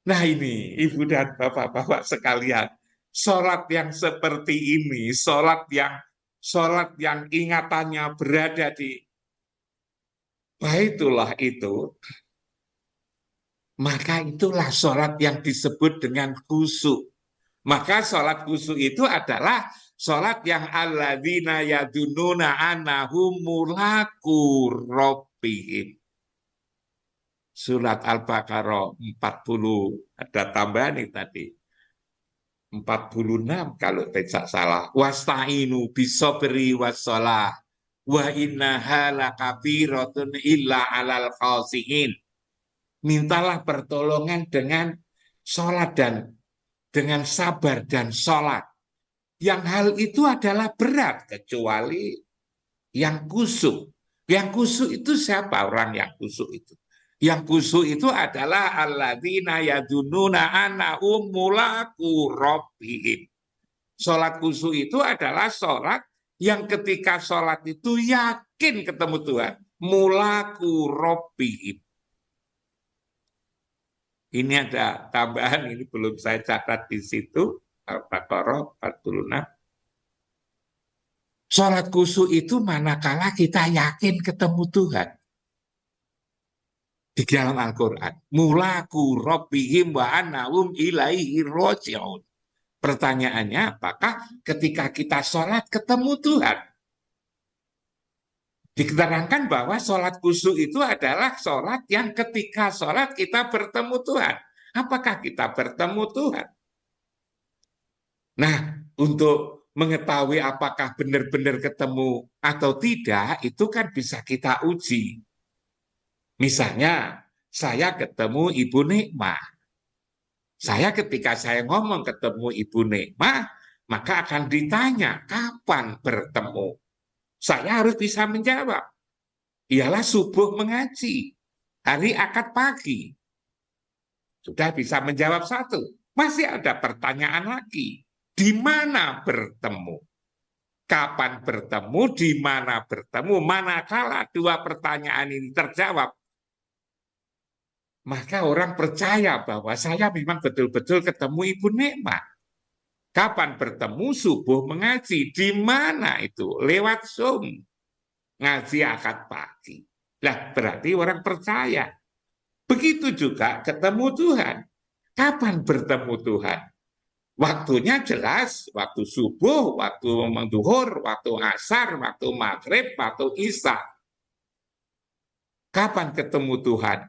Nah ini, ibu dan bapak-bapak sekalian, sholat yang seperti ini, sholat yang ingatannya berada di Baitullah itu, maka itulah sholat yang disebut dengan khusyuk. Maka sholat khusyuk itu adalah sholat yang alladzina yadununa annahum mulaku rabbihim. Surat Al-Baqarah 40, ada tambahan nih tadi. 46 kalau tidak salah. Wasta'inu bisobri wassalah wa innaha lakabiratun illa alal khasiin. Mintalah pertolongan dengan sholat dan dengan sabar dan sholat. Yang hal itu adalah berat kecuali yang khusyuk. Yang khusyuk itu siapa orang yang khusyuk itu? Yang khusyuk itu adalah alladzina yadununa annahum mulaqu rabbihim. Sholat khusyuk itu adalah sholat yang ketika sholat itu yakin ketemu Tuhan. Mulaqu rabbihim. Ini ada tambahan, ini belum saya catat di situ. Al-Baqarah 46. Sholat khusyuk itu manakala kita yakin ketemu Tuhan. Di dalam Al-Quran. Mulaqu rabbihim wa annahum ilaihi raji'un. Pertanyaannya, apakah ketika kita sholat ketemu Tuhan? Diterangkan bahwa sholat khusyuk itu adalah sholat yang ketika sholat kita bertemu Tuhan. Apakah kita bertemu Tuhan? Nah, untuk mengetahui apakah benar-benar ketemu atau tidak, itu kan bisa kita uji. Misalnya, saya ketemu Ibu Nikmah. Saya ketika saya ngomong ketemu Ibu Nikmah, maka akan ditanya kapan bertemu. Saya harus bisa menjawab. Ialah subuh mengaji, hari akad pagi. Sudah bisa menjawab satu. Masih ada pertanyaan lagi. Di mana bertemu? Kapan bertemu? Di mana bertemu? Manakala dua pertanyaan ini terjawab, maka orang percaya bahwa saya memang betul-betul ketemu Ibu Nikmah. Kapan bertemu? Subuh mengaji. Di mana itu? Lewat Zoom. Ngaji akad pagi. Lah, berarti orang percaya. Begitu juga ketemu Tuhan. Kapan bertemu Tuhan? Waktunya jelas, waktu subuh, waktu duhur, waktu asar, waktu maghrib, waktu isya. Kapan ketemu Tuhan?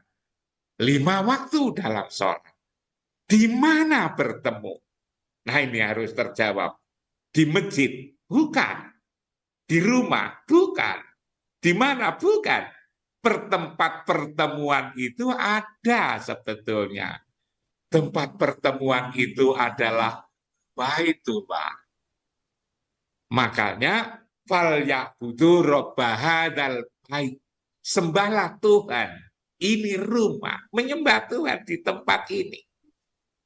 5 waktu dalam sholat. Di mana bertemu? Nah, ini harus terjawab. Di masjid? Bukan. Di rumah? Bukan. Di mana? Bukan. Tempat pertemuan itu ada sebetulnya. Tempat pertemuan itu adalah Baitullah. Makanya fal ya'budu robba hadzal bait. Sembahlah Tuhan. Ini rumah, menyembah Tuhan di tempat ini.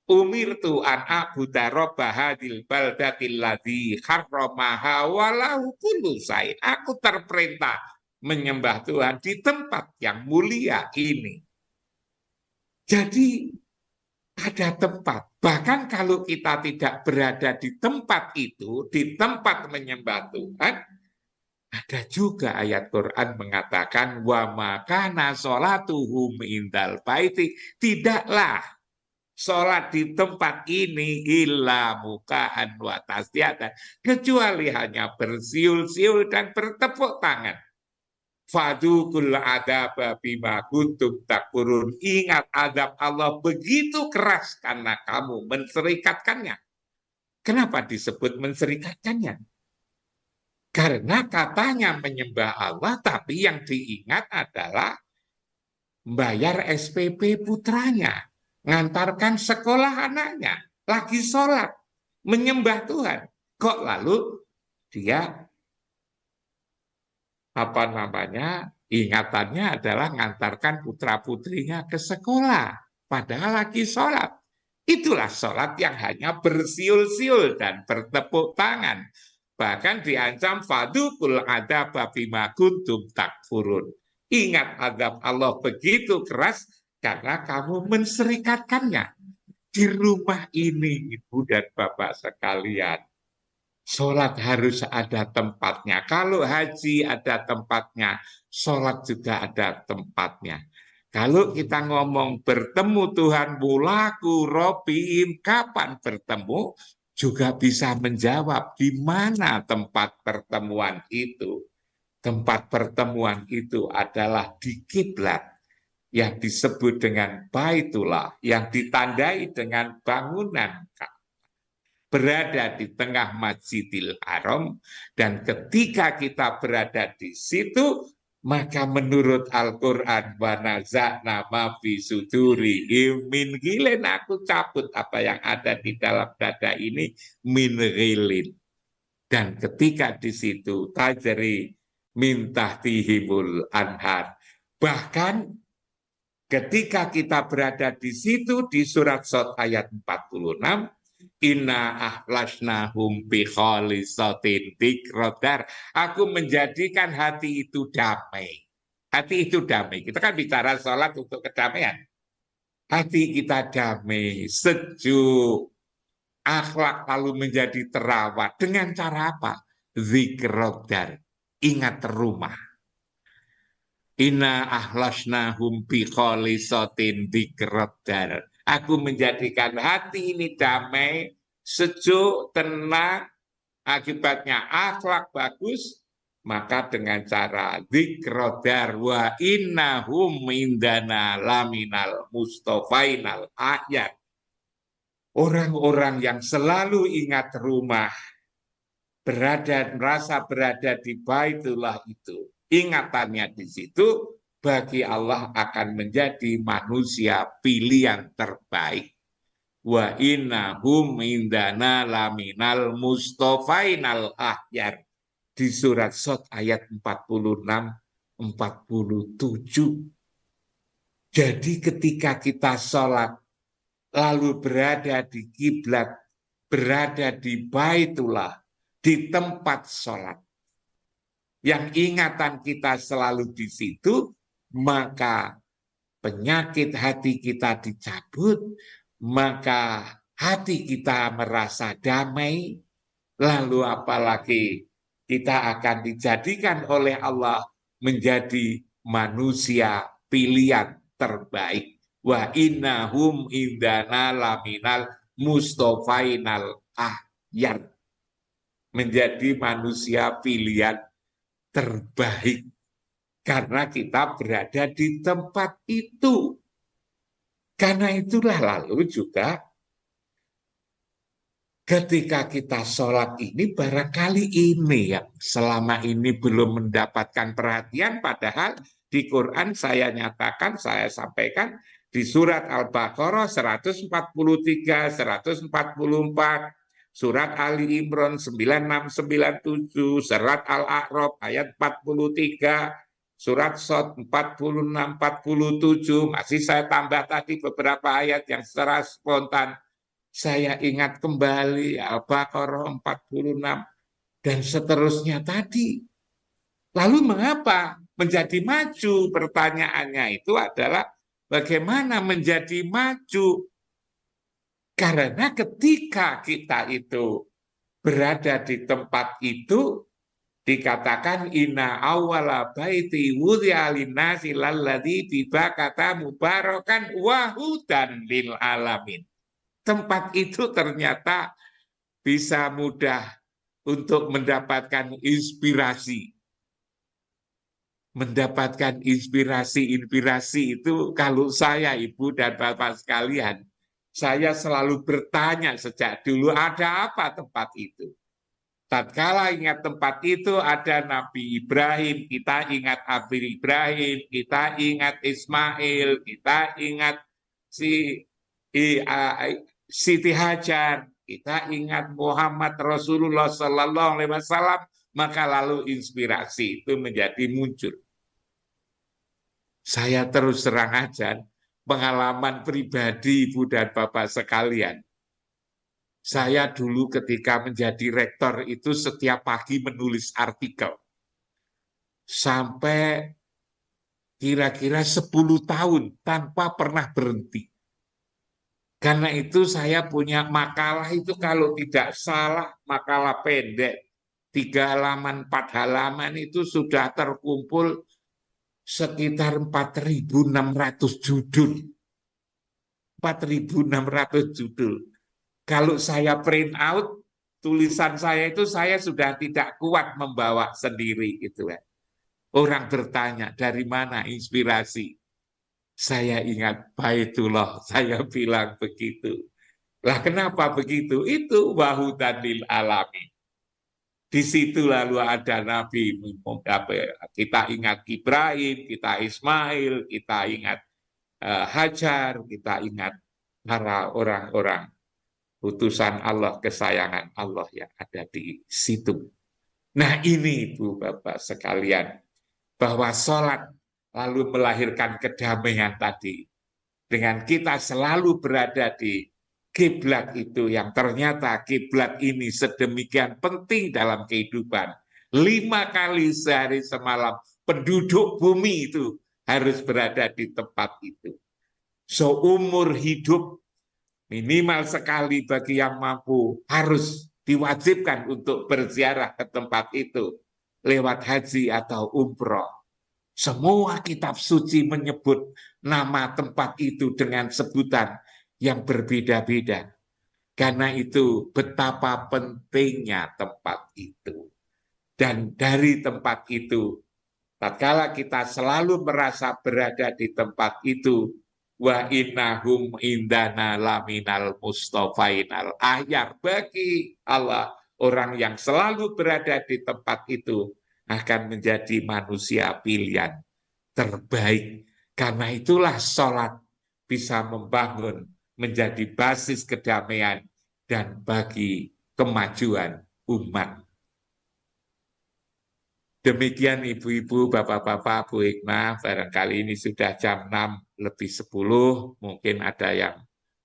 Umirtu an a'budu robba hadzal baldatil ladzi harramaha wa lahu kullu syai'. Aku terperintah menyembah Tuhan di tempat yang mulia ini. Jadi ada tempat. Bahkan kalau kita tidak berada di tempat itu, di tempat menyembah Tuhan, ada juga ayat Quran mengatakan wa makana sholatuhum indal baiti, tidaklah sholat di tempat ini illa mukaan wa tasdiatan, kecuali hanya bersiul-siul dan bertepuk tangan. Fadukul adab bima kuntum takfurun. Ingat adab Allah begitu keras karena kamu menserikatkannya. Kenapa disebut menserikatkannya? Karena katanya menyembah Allah, tapi yang diingat adalah bayar SPP putranya, ngantarkan sekolah anaknya, lagi sholat, menyembah Tuhan. Kok lalu dia ingatannya adalah ngantarkan putra-putrinya ke sekolah, padahal lagi sholat. Itulah sholat yang hanya bersiul-siul dan bertepuk tangan. Bahkan diancam fadukul adab bima kuntum takfurun. Ingat adab Allah begitu keras karena kamu menserikatkannya. Di rumah ini, Ibu dan Bapak sekalian, sholat harus ada tempatnya. Kalau haji ada tempatnya, sholat juga ada tempatnya. Kalau kita ngomong bertemu Tuhan, mulaqu rabbihim, kapan bertemu, juga bisa menjawab di mana tempat pertemuan itu. Tempat pertemuan itu adalah di kiblat yang disebut dengan Baitullah, yang ditandai dengan bangunan berada di tengah Masjidil Haram, dan ketika kita berada di situ, Maka menurut Al-Quran, wa naza'na ma fi sudurihim min ghilin, aku cabut apa yang ada di dalam dada ini min ghilin. Dan ketika di situ tajri min tahtihimul anhar. Bahkan ketika kita berada di situ di surat Shad ayat 46, inna ahlasnahum bi khalisatin dzikradar. Aku menjadikan hati itu damai. Hati itu damai. Kita kan bicara sholat untuk kedamaian. Hati kita damai, sejuk, akhlak lalu menjadi terawat. Dengan cara apa? Dzikradar. Ingat rumah. Inna ahlasnahum bi khalisatin dzikradar. Aku menjadikan hati ini damai, sejuk, tenang, akibatnya akhlak bagus, maka dengan cara dzikradar wa innahum indana laminal mustofainal ayat. Orang-orang yang selalu ingat rumah, merasa berada di Baitullah itu, ingatannya di situ, bagi Allah akan menjadi manusia pilihan terbaik. Wa innahum indana laminal mustofainal ahyar. Di surat Shad ayat 46-47. Jadi ketika kita sholat, lalu berada di kiblat, berada di Baitullah, di tempat sholat, yang ingatan kita selalu di situ, maka penyakit hati kita dicabut, maka hati kita merasa damai, lalu apalagi kita akan dijadikan oleh Allah menjadi manusia pilihan terbaik. Wa innahum indana laminal mustofainal ahyar. Menjadi manusia pilihan terbaik. Karena kita berada di tempat itu. Karena itulah lalu juga ketika kita sholat ini barangkali ini yang selama ini belum mendapatkan perhatian, padahal di Quran saya nyatakan, saya sampaikan di surat Al-Baqarah 143, 144, surat Ali Imran 9697, surat Al-A'raf ayat 43, surat Shad 46-47, masih saya tambah tadi beberapa ayat yang secara spontan saya ingat kembali, Al-Baqarah 46, dan seterusnya tadi. Lalu mengapa menjadi maju? Pertanyaannya itu adalah bagaimana menjadi maju? Karena ketika kita itu berada di tempat itu, dikatakan inna awwala baiti wudi'a linnasi lalladzi bibakata mubarakan wa hudan lil alamin. Tempat itu ternyata bisa mudah untuk mendapatkan inspirasi. Mendapatkan inspirasi itu kalau saya, Ibu dan Bapak sekalian, saya selalu bertanya sejak dulu, ada apa tempat itu? Tatkala ingat tempat itu ada Nabi Ibrahim, kita ingat Abi Ibrahim, kita ingat Ismail, kita ingat Siti Hajar, kita ingat Muhammad Rasulullah Sallallahu Alaihi Wasallam, maka lalu inspirasi itu menjadi muncul. Saya terus terang aja, pengalaman pribadi Ibu dan Bapak sekalian. Saya dulu ketika menjadi rektor itu setiap pagi menulis artikel. Sampai kira-kira 10 tahun tanpa pernah berhenti. Karena itu saya punya makalah itu kalau tidak salah makalah pendek. 3 halaman, 4 halaman itu sudah terkumpul sekitar 4.600 judul. 4.600 judul. Kalau saya print out, tulisan saya itu saya sudah tidak kuat membawa sendiri. Gitu ya. Orang bertanya, dari mana inspirasi? Saya ingat Baitullah, saya bilang begitu. Lah kenapa begitu? Itu wahudan lil alamin. Di situ lalu ada Nabi, kita ingat Ibrahim, kita Ismail, kita ingat Hajar, kita ingat para orang-orang utusan Allah, kesayangan Allah yang ada di situ. Nah ini Ibu Bapak sekalian, bahwa sholat lalu melahirkan kedamaian tadi. Dengan kita selalu berada di kiblat itu, yang ternyata kiblat ini sedemikian penting dalam kehidupan. 5 kali sehari semalam penduduk bumi itu harus berada di tempat itu. Seumur hidup minimal sekali bagi yang mampu harus diwajibkan untuk berziarah ke tempat itu lewat haji atau umroh. Semua kitab suci menyebut nama tempat itu dengan sebutan yang berbeda-beda. Karena itu betapa pentingnya tempat itu. Dan dari tempat itu, tatkala kita selalu merasa berada di tempat itu, wa innahum indana laminal mustofainal ahyar, bagi Allah, orang yang selalu berada di tempat itu akan menjadi manusia pilihan terbaik. Karena itulah sholat bisa membangun menjadi basis kedamaian dan bagi kemajuan umat. Demikian Ibu-ibu, Bapak-bapak, Bu Hikmah, barangkali ini sudah jam 6:10, mungkin ada yang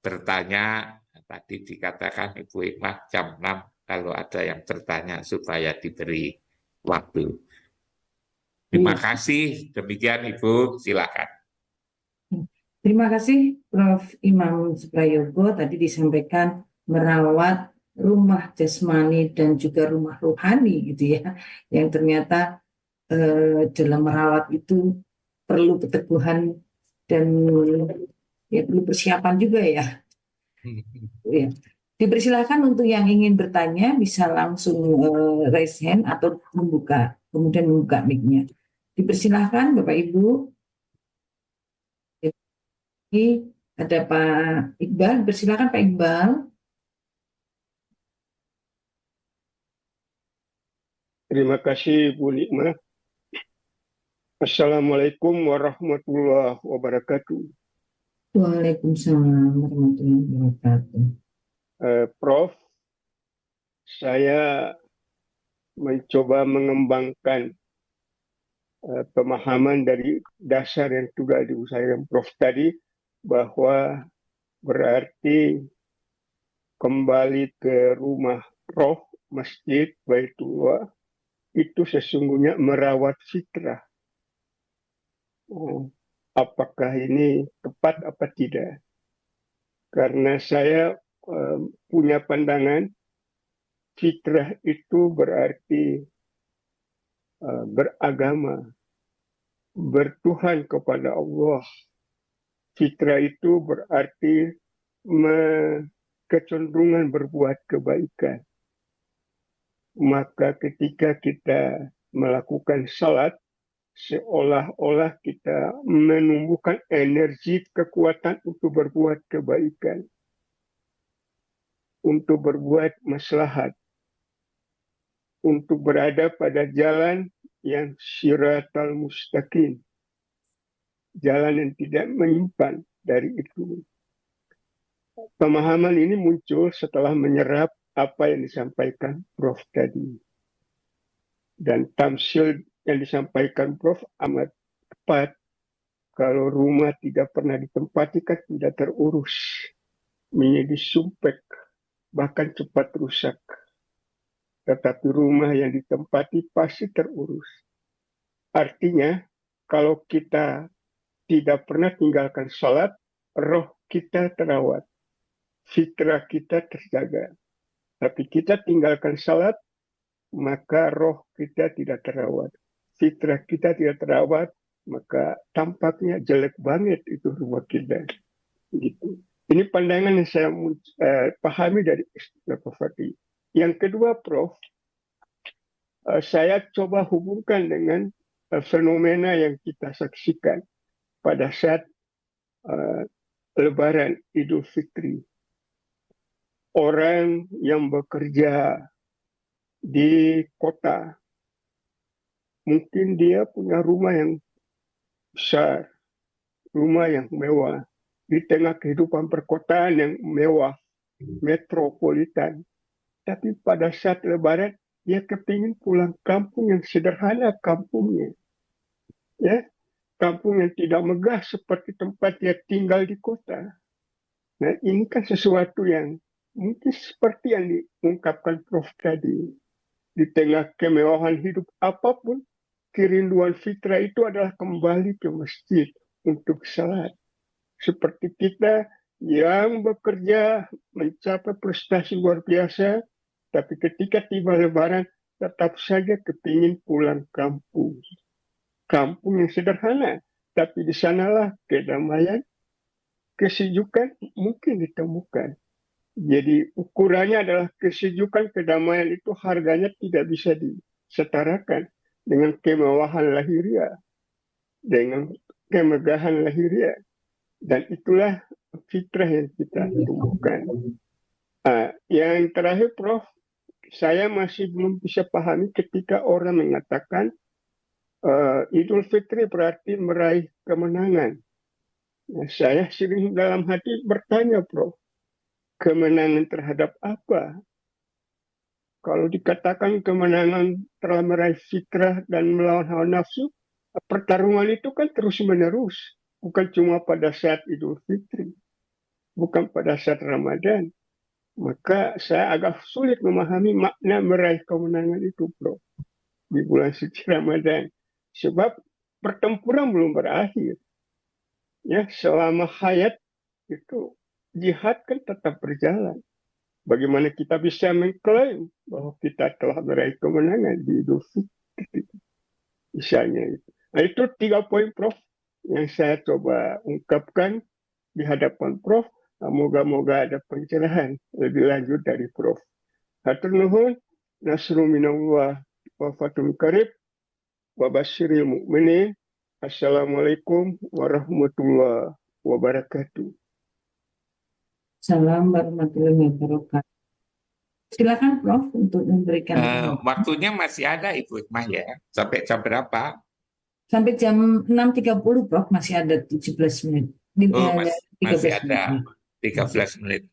bertanya. Tadi dikatakan Ibu Hikmah jam 6, kalau ada yang bertanya supaya diberi waktu. Terima kasih, demikian Ibu, silakan.
Terima kasih Prof. Imam Suprayogo, tadi disampaikan merawat rumah jasmani dan juga rumah rohani gitu ya, yang ternyata dalam merawat itu perlu keteguhan dan ya perlu persiapan juga ya. Ya. Dipersilahkan untuk yang ingin bertanya bisa langsung raise hand atau kemudian membuka mic-nya. Dipersilahkan Bapak Ibu. Ini ada Pak Iqbal, persilakan Pak Iqbal.
Terima kasih Bu Nikmah. Assalamualaikum warahmatullahi wabarakatuh.
Waalaikumsalam warahmatullahi wabarakatuh.
Prof, saya mencoba mengembangkan pemahaman dari dasar yang sudah diusahakan Prof tadi, bahwa berarti kembali ke rumah roh, masjid, Baitullah, itu sesungguhnya merawat fitrah. Apakah ini tepat apa tidak? Karena saya punya pandangan fitrah itu berarti beragama, bertuhan kepada Allah. Fitrah itu berarti kecenderungan berbuat kebaikan. Maka ketika kita melakukan salat, seolah-olah kita menumbuhkan energi kekuatan untuk berbuat kebaikan, untuk berbuat maslahat, untuk berada pada jalan yang siratal mustaqim, jalan yang tidak menyimpang dari itu. Pemahaman ini muncul setelah menyerap apa yang disampaikan Prof tadi. Dan tamsil yang disampaikan Prof amat tepat. Kalau rumah tidak pernah ditempati kan tidak terurus, menjadi sumpek, bahkan cepat rusak. Tetapi rumah yang ditempati pasti terurus. Artinya, kalau kita tidak pernah tinggalkan sholat, roh kita terawat, fitrah kita terjaga. Tapi kita tinggalkan sholat, maka roh kita tidak terawat, fitrah kita tidak terawat, maka tampaknya jelek banget itu rumah kita. Gitu. Ini pandangan yang saya pahami dari Prof. Fatih. Yang kedua, Prof, saya coba hubungkan dengan fenomena yang kita saksikan pada saat Lebaran Idul Fitri. Orang yang bekerja di kota. Mungkin dia punya rumah yang besar, rumah yang mewah, di tengah kehidupan perkotaan yang mewah, metropolitan. Tapi pada saat Lebaran, dia kepingin pulang kampung yang sederhana kampungnya. Ya, kampung yang tidak megah seperti tempat dia tinggal di kota. Nah, ini kan sesuatu yang mungkin seperti yang diungkapkan Prof tadi. Di tengah kemewahan hidup apapun, kerinduan fitrah itu adalah kembali ke masjid untuk salat. Seperti kita yang bekerja mencapai prestasi luar biasa, tapi ketika tiba Lebaran tetap saja kepingin pulang kampung. Kampung yang sederhana, tapi di sanalah kedamaian, kesejukan mungkin ditemukan. Jadi ukurannya adalah kesejukan, kedamaian itu harganya tidak bisa disetarakan dengan kemewahan lahiriah, dengan kemegahan lahiriah. Dan itulah fitrah yang kita tumbuhkan. Yang terakhir, Prof, saya masih belum bisa pahami ketika orang mengatakan Idul Fitri berarti meraih kemenangan. Nah, saya sering dalam hati bertanya, Prof, kemenangan terhadap apa? Kalau dikatakan kemenangan telah meraih fitrah dan melawan hawa nafsu, pertarungan itu kan terus-menerus. Bukan cuma pada saat Idul Fitri, bukan pada saat Ramadan. Maka saya agak sulit memahami makna meraih kemenangan itu, Prof, di bulan suci Ramadan. Sebab pertempuran belum berakhir. Ya, selama hayat itu jihad kan tetap berjalan. Bagaimana kita bisa mengklaim bahwa kita telah meraih kemenangan di Idul Fitri? Misalnya itu. Nah, itu 3 poin, Prof, yang saya coba ungkapkan di hadapan Prof. Moga-moga ada pencerahan lebih lanjut dari Prof. Hatur nuhun, nasru minallah wa fathun qarib, wa basyiril mu'minin. Assalamualaikum warahmatullahi wabarakatuh.
Salam warahmatullahi wabarakatuh. Silakan Prof untuk memberikan
Waktunya masih ada Ibu Hikmah ya. Sampai jam berapa?
sampai jam 6.30, Prof, masih ada 17 menit.
Masih ada 13 menit.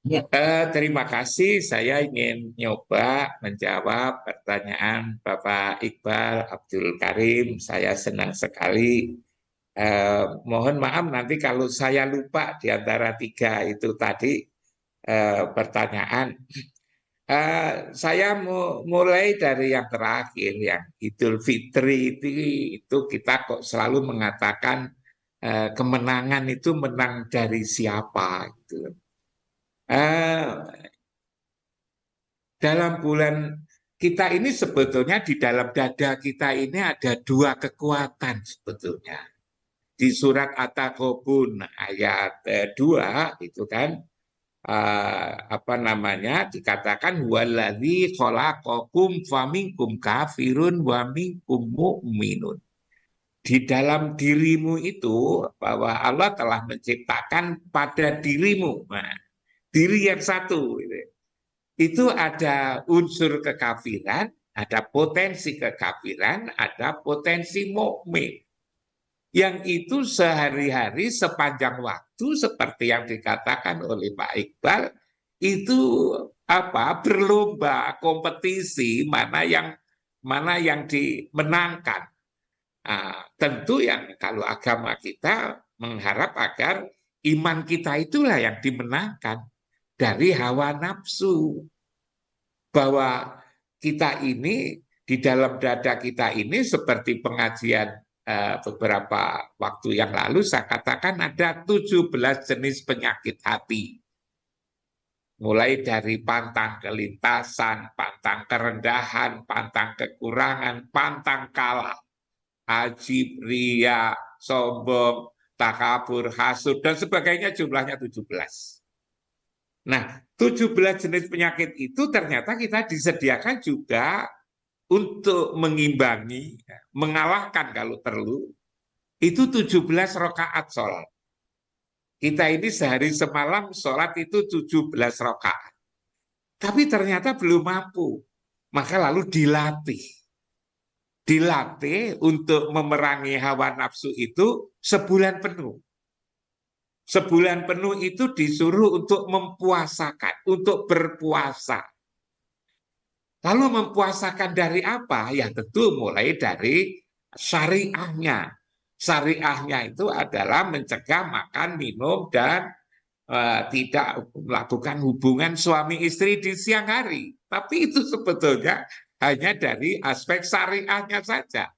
Ya.
Terima kasih. Saya ingin nyoba menjawab pertanyaan Bapak Iqbal Abdul Karim. Saya senang sekali. Mohon maaf nanti kalau saya lupa di antara 3 itu tadi pertanyaan. Saya mulai dari yang terakhir, yang Idul Fitri itu kita kok selalu mengatakan kemenangan itu menang dari siapa gitu. Dalam bulan kita ini sebetulnya di dalam dada kita ini ada 2 kekuatan sebetulnya. Di surat At-Taghabun ayat 2 itu kan dikatakan waladzi khalaqakum faminkum kafirun wa minkum mu'minun. Di dalam dirimu itu bahwa Allah telah menciptakan pada dirimu. Nah, diri yang satu itu ada unsur kekafiran, ada potensi kekafiran, ada potensi mukmin. Yang itu sehari-hari sepanjang waktu seperti yang dikatakan oleh Pak Iqbal itu berlomba kompetisi mana yang dimenangkan. Tentu yang kalau agama kita mengharap agar iman kita itulah yang dimenangkan dari hawa nafsu, bahwa kita ini di dalam dada kita ini seperti pengajian beberapa waktu yang lalu saya katakan ada 17 jenis penyakit hati. Mulai dari pantang kelintasan, pantang kerendahan, pantang kekurangan, pantang kalah, ajib, ria, sombong, takabur, hasud, dan sebagainya, jumlahnya 17. Nah, 17 jenis penyakit itu ternyata kita disediakan juga untuk mengimbangi, mengalahkan kalau perlu, itu 17 rakaat sholat. Kita ini sehari semalam sholat itu 17 rakaat. Tapi ternyata belum mampu. Maka lalu dilatih untuk memerangi hawa nafsu itu sebulan penuh. Sebulan penuh itu disuruh untuk mempuasakan, untuk berpuasa. Lalu mempuasakan dari apa? Ya tentu mulai dari syariahnya. Syariahnya itu adalah mencegah makan, minum, dan tidak melakukan hubungan suami istri di siang hari. Tapi itu sebetulnya hanya dari aspek syariahnya saja.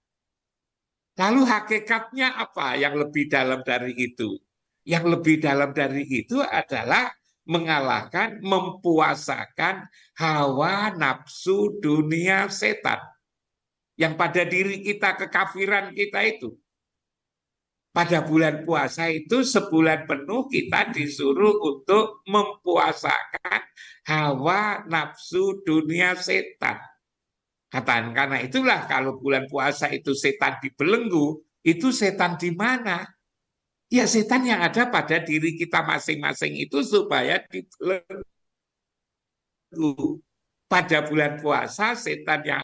Lalu hakikatnya apa yang lebih dalam dari itu? Yang lebih dalam dari itu adalah mengalahkan, mempuasakan hawa nafsu dunia setan. Yang pada diri kita, kekafiran kita itu. Pada bulan puasa itu sebulan penuh kita disuruh untuk mempuasakan hawa nafsu dunia setan. Karena itulah kalau bulan puasa itu setan dibelenggu, itu setan di mana? Ya setan yang ada pada diri kita masing-masing itu supaya dibelenggu. Pada bulan puasa setan yang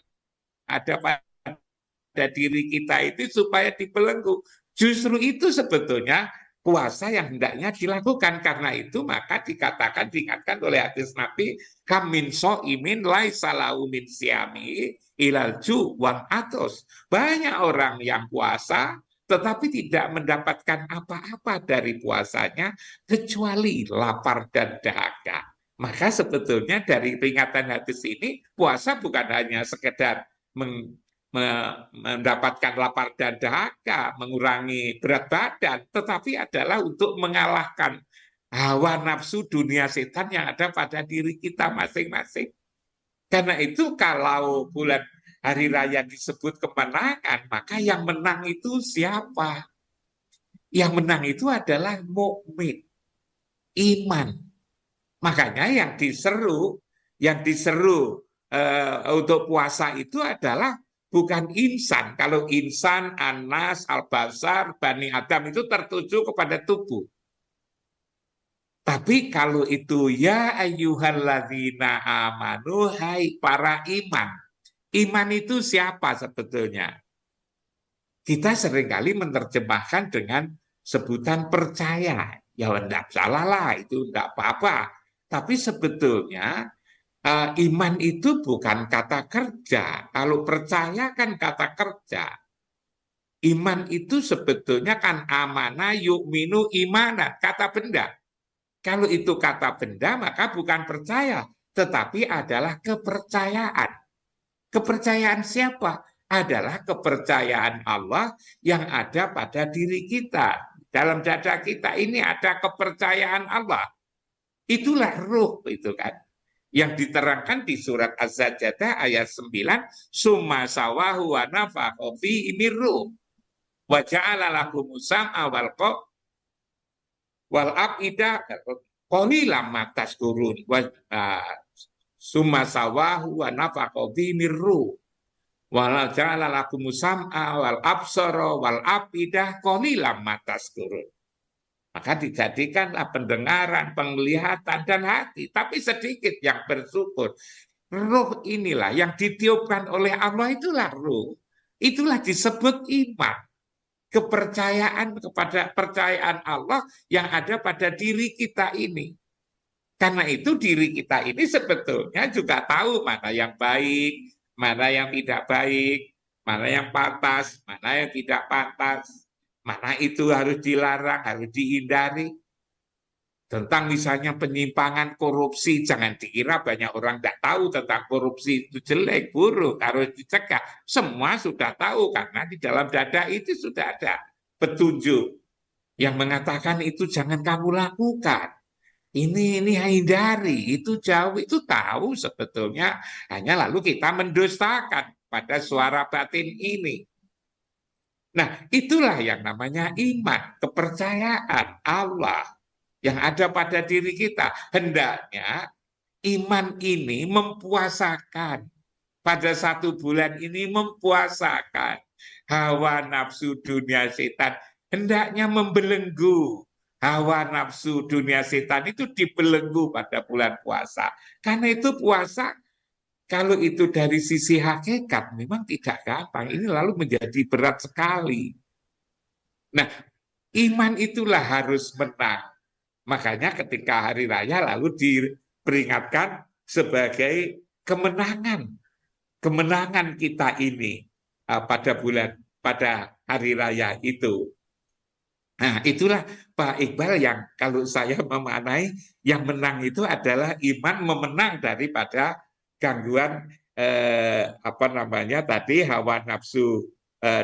ada pada diri kita itu supaya dibelenggu. Justru itu sebetulnya puasa yang hendaknya dilakukan. Karena itu maka diingatkan oleh hadis Nabi, kamin so'imin laisa lahu min siyami ilal ju wan atos. Banyak orang yang puasa tetapi tidak mendapatkan apa-apa dari puasanya kecuali lapar dan dahaga. Maka sebetulnya dari peringatan hadis ini, puasa bukan hanya sekedar mendapatkan lapar dan dahaga, mengurangi berat badan, tetapi adalah untuk mengalahkan hawa nafsu dunia setan yang ada pada diri kita masing-masing. Karena itu kalau bulan hari raya disebut kemenangan, maka yang menang itu siapa? Yang menang itu adalah mukmin, iman. Makanya yang diseru untuk puasa itu adalah bukan insan. Kalau insan, anas, al-basar, bani Adam itu tertuju kepada tubuh. Tapi kalau itu ya ayyuhalladzina amanu, hai para iman. Iman itu siapa sebetulnya? Kita seringkali menerjemahkan dengan sebutan percaya. Ya enggak salah lah, itu enggak apa-apa. Tapi sebetulnya iman itu bukan kata kerja. Kalau percaya kan kata kerja. Iman itu sebetulnya kan amanah yu'minu imanan, kata benda. Kalau itu kata benda maka bukan percaya, tetapi adalah kepercayaan. Kepercayaan siapa? Adalah kepercayaan Allah yang ada pada diri kita. Dalam dada kita ini ada kepercayaan Allah. Itulah ruh itu kan. Yang diterangkan di surat Az-Sajdah ayat 9, summa sawahu wa nafakha fihi min ruh wa ja'ala lakum sam'a wal afida qalilan ma tashkurun wa summa sawahu wa nafakha fihi min ruh wa ja'ala lakum sam'a wal absara wal afida qalilan ma tashkurun. Maka dijadikanlah pendengaran, penglihatan, dan hati. Tapi sedikit yang bersyukur. Ruh inilah yang ditiupkan oleh Allah, itulah ruh. Itulah disebut iman. Kepercayaan kepada percayaan Allah yang ada pada diri kita ini. Karena itu diri kita ini sebetulnya juga tahu mana yang baik, mana yang tidak baik, mana yang pantas, mana yang tidak pantas. Mana itu harus dilarang, harus dihindari. Tentang misalnya penyimpangan korupsi, jangan dikira banyak orang tidak tahu tentang korupsi itu jelek, buruk, harus dicegah. Semua sudah tahu karena di dalam dada itu sudah ada petunjuk yang mengatakan itu jangan kamu lakukan. Ini hindari, itu jauh, itu tahu sebetulnya. Hanya lalu kita mendustakan pada suara batin ini. Nah, itulah yang namanya iman, kepercayaan Allah yang ada pada diri kita. Hendaknya iman ini mempuasakan. Pada satu bulan ini mempuasakan hawa nafsu dunia setan. Hendaknya membelenggu hawa nafsu dunia setan itu dibelenggu pada bulan puasa. Karena itu puasa kalau itu dari sisi hakikat memang tidak gampang. Ini lalu menjadi berat sekali. Nah, iman itulah harus menang. Makanya ketika hari raya lalu diperingatkan sebagai kemenangan. Kemenangan kita ini pada hari raya itu. Nah, itulah Pak Iqbal yang kalau saya memaknai yang menang itu adalah iman memenang daripada gangguan tadi hawa nafsu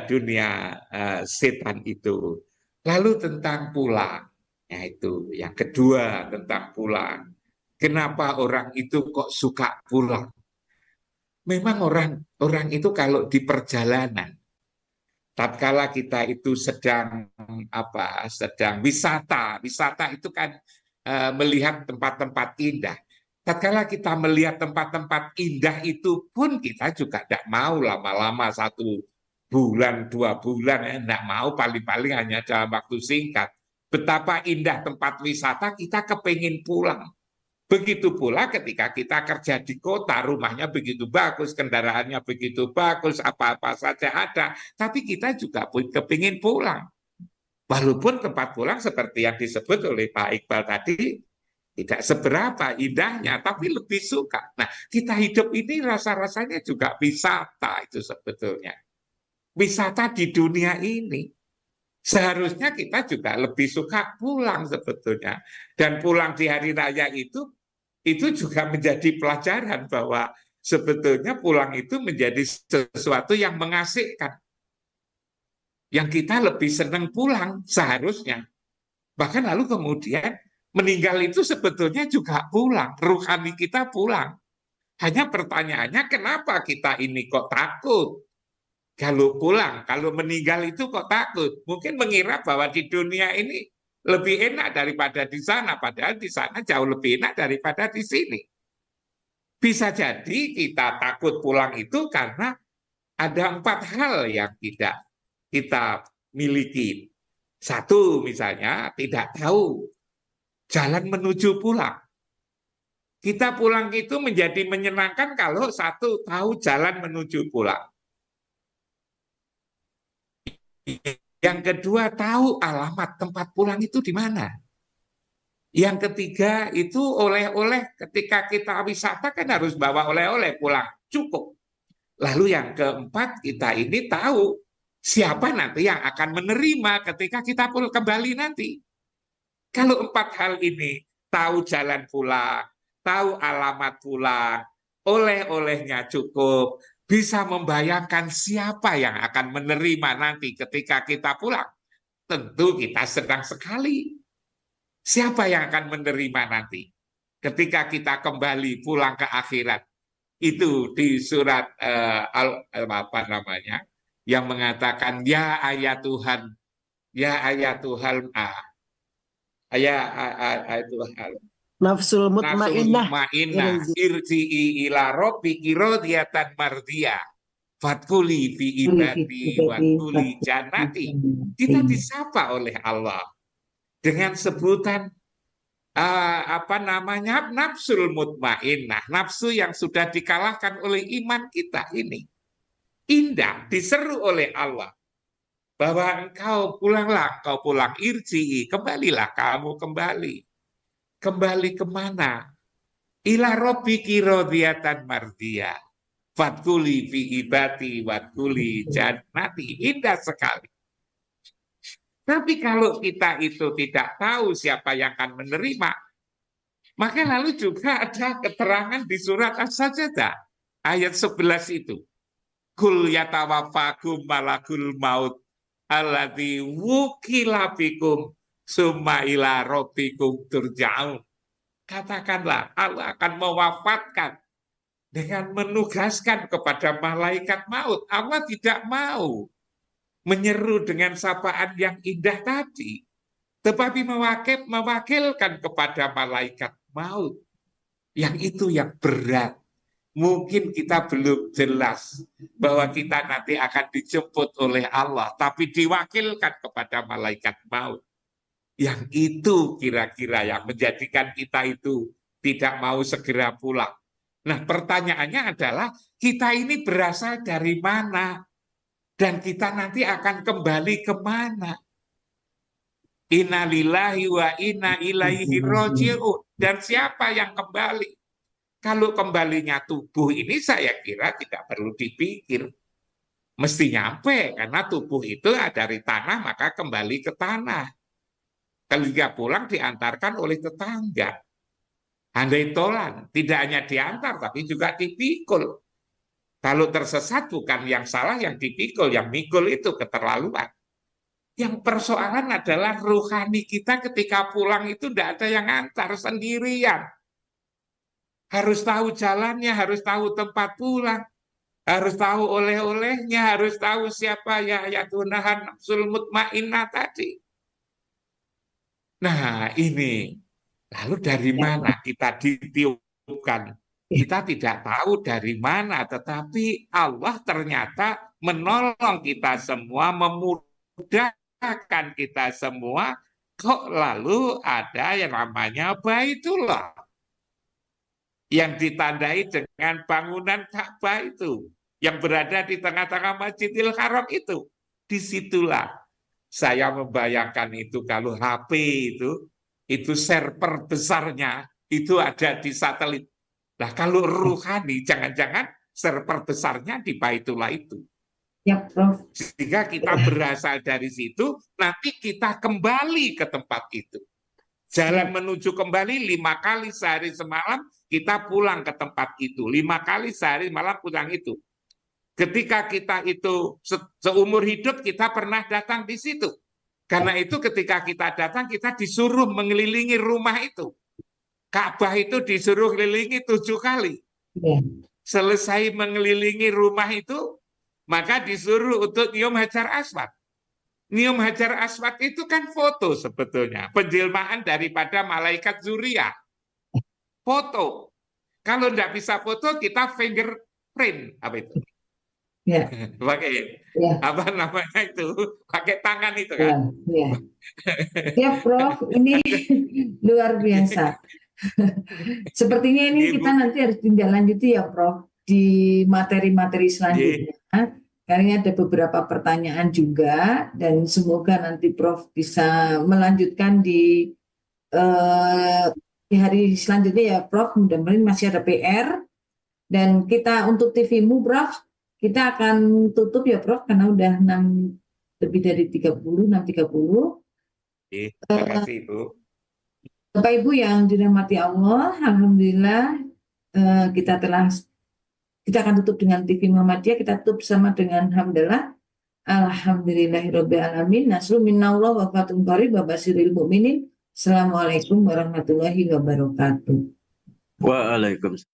dunia setan itu. Lalu tentang pulang, itu yang kedua tentang pulang. Kenapa orang itu kok suka pulang? Memang orang itu kalau di perjalanan, tatkala kita itu sedang wisata itu kan melihat tempat-tempat indah. Tatkala kita melihat tempat-tempat indah itu pun kita juga tidak mau lama-lama 1 bulan, 2 bulan, tidak mau paling-paling hanya dalam waktu singkat. Betapa indah tempat wisata kita kepingin pulang. Begitu pula ketika kita kerja di kota, rumahnya begitu bagus, kendaraannya begitu bagus, apa-apa saja ada, tapi kita juga kepingin pulang. Walaupun tempat pulang seperti yang disebut oleh Pak Iqbal tadi, tidak seberapa indahnya, tapi lebih suka. Nah, kita hidup ini rasa-rasanya juga wisata itu sebetulnya. Wisata di dunia ini. Seharusnya kita juga lebih suka pulang sebetulnya. Dan pulang di hari raya itu juga menjadi pelajaran bahwa sebetulnya pulang itu menjadi sesuatu yang mengasihkan. Yang kita lebih senang pulang seharusnya. Bahkan lalu kemudian meninggal itu sebetulnya juga pulang. Ruhani kita pulang. Hanya pertanyaannya kenapa kita ini kok takut? Kalau pulang, kalau meninggal itu kok takut? Mungkin mengira bahwa di dunia ini lebih enak daripada di sana, padahal di sana jauh lebih enak daripada di sini. Bisa jadi kita takut pulang itu karena ada 4 hal yang tidak kita miliki. 1 misalnya tidak tahu jalan menuju pulang. Kita pulang itu menjadi menyenangkan kalau 1 tahu jalan menuju pulang. Yang kedua, tahu alamat tempat pulang itu di mana. Yang ketiga, itu oleh-oleh ketika kita wisata kan harus bawa oleh-oleh pulang, cukup. Lalu yang keempat, kita ini tahu siapa nanti yang akan menerima ketika kita kembali nanti. Kalau 4 hal ini, tahu jalan pulang, tahu alamat pulang, oleh-olehnya cukup, bisa membayangkan siapa yang akan menerima nanti ketika kita pulang. Tentu kita senang sekali. Siapa yang akan menerima nanti ketika kita kembali pulang ke akhirat? Itu di surat yang mengatakan ya ayat Tuhan, ayat Tuhan.
Nafsul mutmainnah
irji'i ila rabbiki radiyatan mardiyah fadkhuli fi ibadi wadkhuli jannati. Kita disapa oleh Allah dengan sebutan nafsul mutmainnah, nafsu yang sudah dikalahkan oleh iman kita ini. Indah, diseru oleh Allah bahwa engkau pulang irji'i, kembalilah kamu kembali. Kembali kemana? Ila rabbiki radiyatan mardiyah. Fadkhuli fi ibadi wadkhuli jannati. Indah sekali. Tapi kalau kita itu tidak tahu siapa yang akan menerima, maka lalu juga ada keterangan di surat As-Sajdah ayat 11 itu. Kul yatawaffakum malakul maut alladzi wukila bikum summa ila rabbikum turja'un. Katakanlah Allah akan mewafatkan dengan menugaskan kepada malaikat maut. Allah tidak mau menyeru dengan sapaan yang indah tadi, tetapi mewakilkan kepada malaikat maut. Yang itu yang berat. Mungkin kita belum jelas bahwa kita nanti akan dijemput oleh Allah, tapi diwakilkan kepada malaikat maut. Yang itu kira-kira yang menjadikan kita itu tidak mau segera pulang. Nah, pertanyaannya adalah kita ini berasal dari mana? Dan kita nanti akan kembali kemana? Inna lillahi wa inna ilaihi roji'un. Dan siapa yang kembali? Kalau kembalinya tubuh ini saya kira tidak perlu dipikir. Mesti nyampe, karena tubuh itu dari tanah maka kembali ke tanah. Ketika pulang diantarkan oleh tetangga. Handai tolan, tidak hanya diantar tapi juga dipikul. Kalau tersesat bukan yang salah yang dipikul, yang mikul itu keterlaluan. Yang persoalan adalah rohani kita ketika pulang itu tidak ada yang antar, sendirian. Harus tahu jalannya, harus tahu tempat pulang, harus tahu oleh-olehnya, harus tahu siapa ya yatunahan nafsul mutmainnah tadi. Nah ini, lalu dari mana kita ditiupkan? Kita tidak tahu dari mana, tetapi Allah ternyata menolong kita semua, memudahkan kita semua. Kok lalu ada yang namanya Baitullah yang ditandai dengan bangunan Ka'bah itu, yang berada di tengah-tengah Masjidil Haram itu. Disitulah saya membayangkan itu kalau HP itu server besarnya itu ada di satelit. Nah kalau ruhani jangan-jangan server besarnya di Baitullah itu.
Ya, Prof.
Sehingga kita berasal dari situ, nanti kita kembali ke tempat itu. Jalan menuju kembali 5 kali sehari semalam, kita pulang ke tempat itu. 5 kali sehari malam pulang itu. Ketika kita itu seumur hidup, kita pernah datang di situ. Karena itu ketika kita datang, kita disuruh mengelilingi rumah itu. Ka'bah itu disuruh kelilingi 7 kali.
Ya.
Selesai mengelilingi rumah itu, maka disuruh untuk nyium Hajar Aswad. Nyium Hajar Aswad itu kan foto sebetulnya. Penjelmaan daripada malaikat Zuriyah. Foto. Kalau tidak bisa foto, kita fingerprint. Apa itu?
Ya.
Pakai apa namanya itu? Pakai tangan itu kan?
Ya. Ya, Prof. Ini luar biasa. Sepertinya ini kita nanti harus tindak lanjuti ya, Prof, di materi-materi selanjutnya. Karena ada beberapa pertanyaan juga, dan semoga nanti Prof bisa melanjutkan di hari selanjutnya ya, Prof. Mudah-mudahan masih ada PR. Dan kita untuk TV-mu, Prof, kita akan tutup ya, Prof, karena udah lebih dari 6.30.
Terima kasih, Ibu.
Bapak Ibu yang dirahmati Allah, alhamdulillah kita akan tutup dengan TV Muhammadiyah. Kita tutup bersama dengan hamdalah. Alhamdulillahirabbil alamin. Nasrun minallah wa fathun qarib wa basyiril mu'minin. Assalamualaikum warahmatullahi wabarakatuh.
Waalaikumsalam.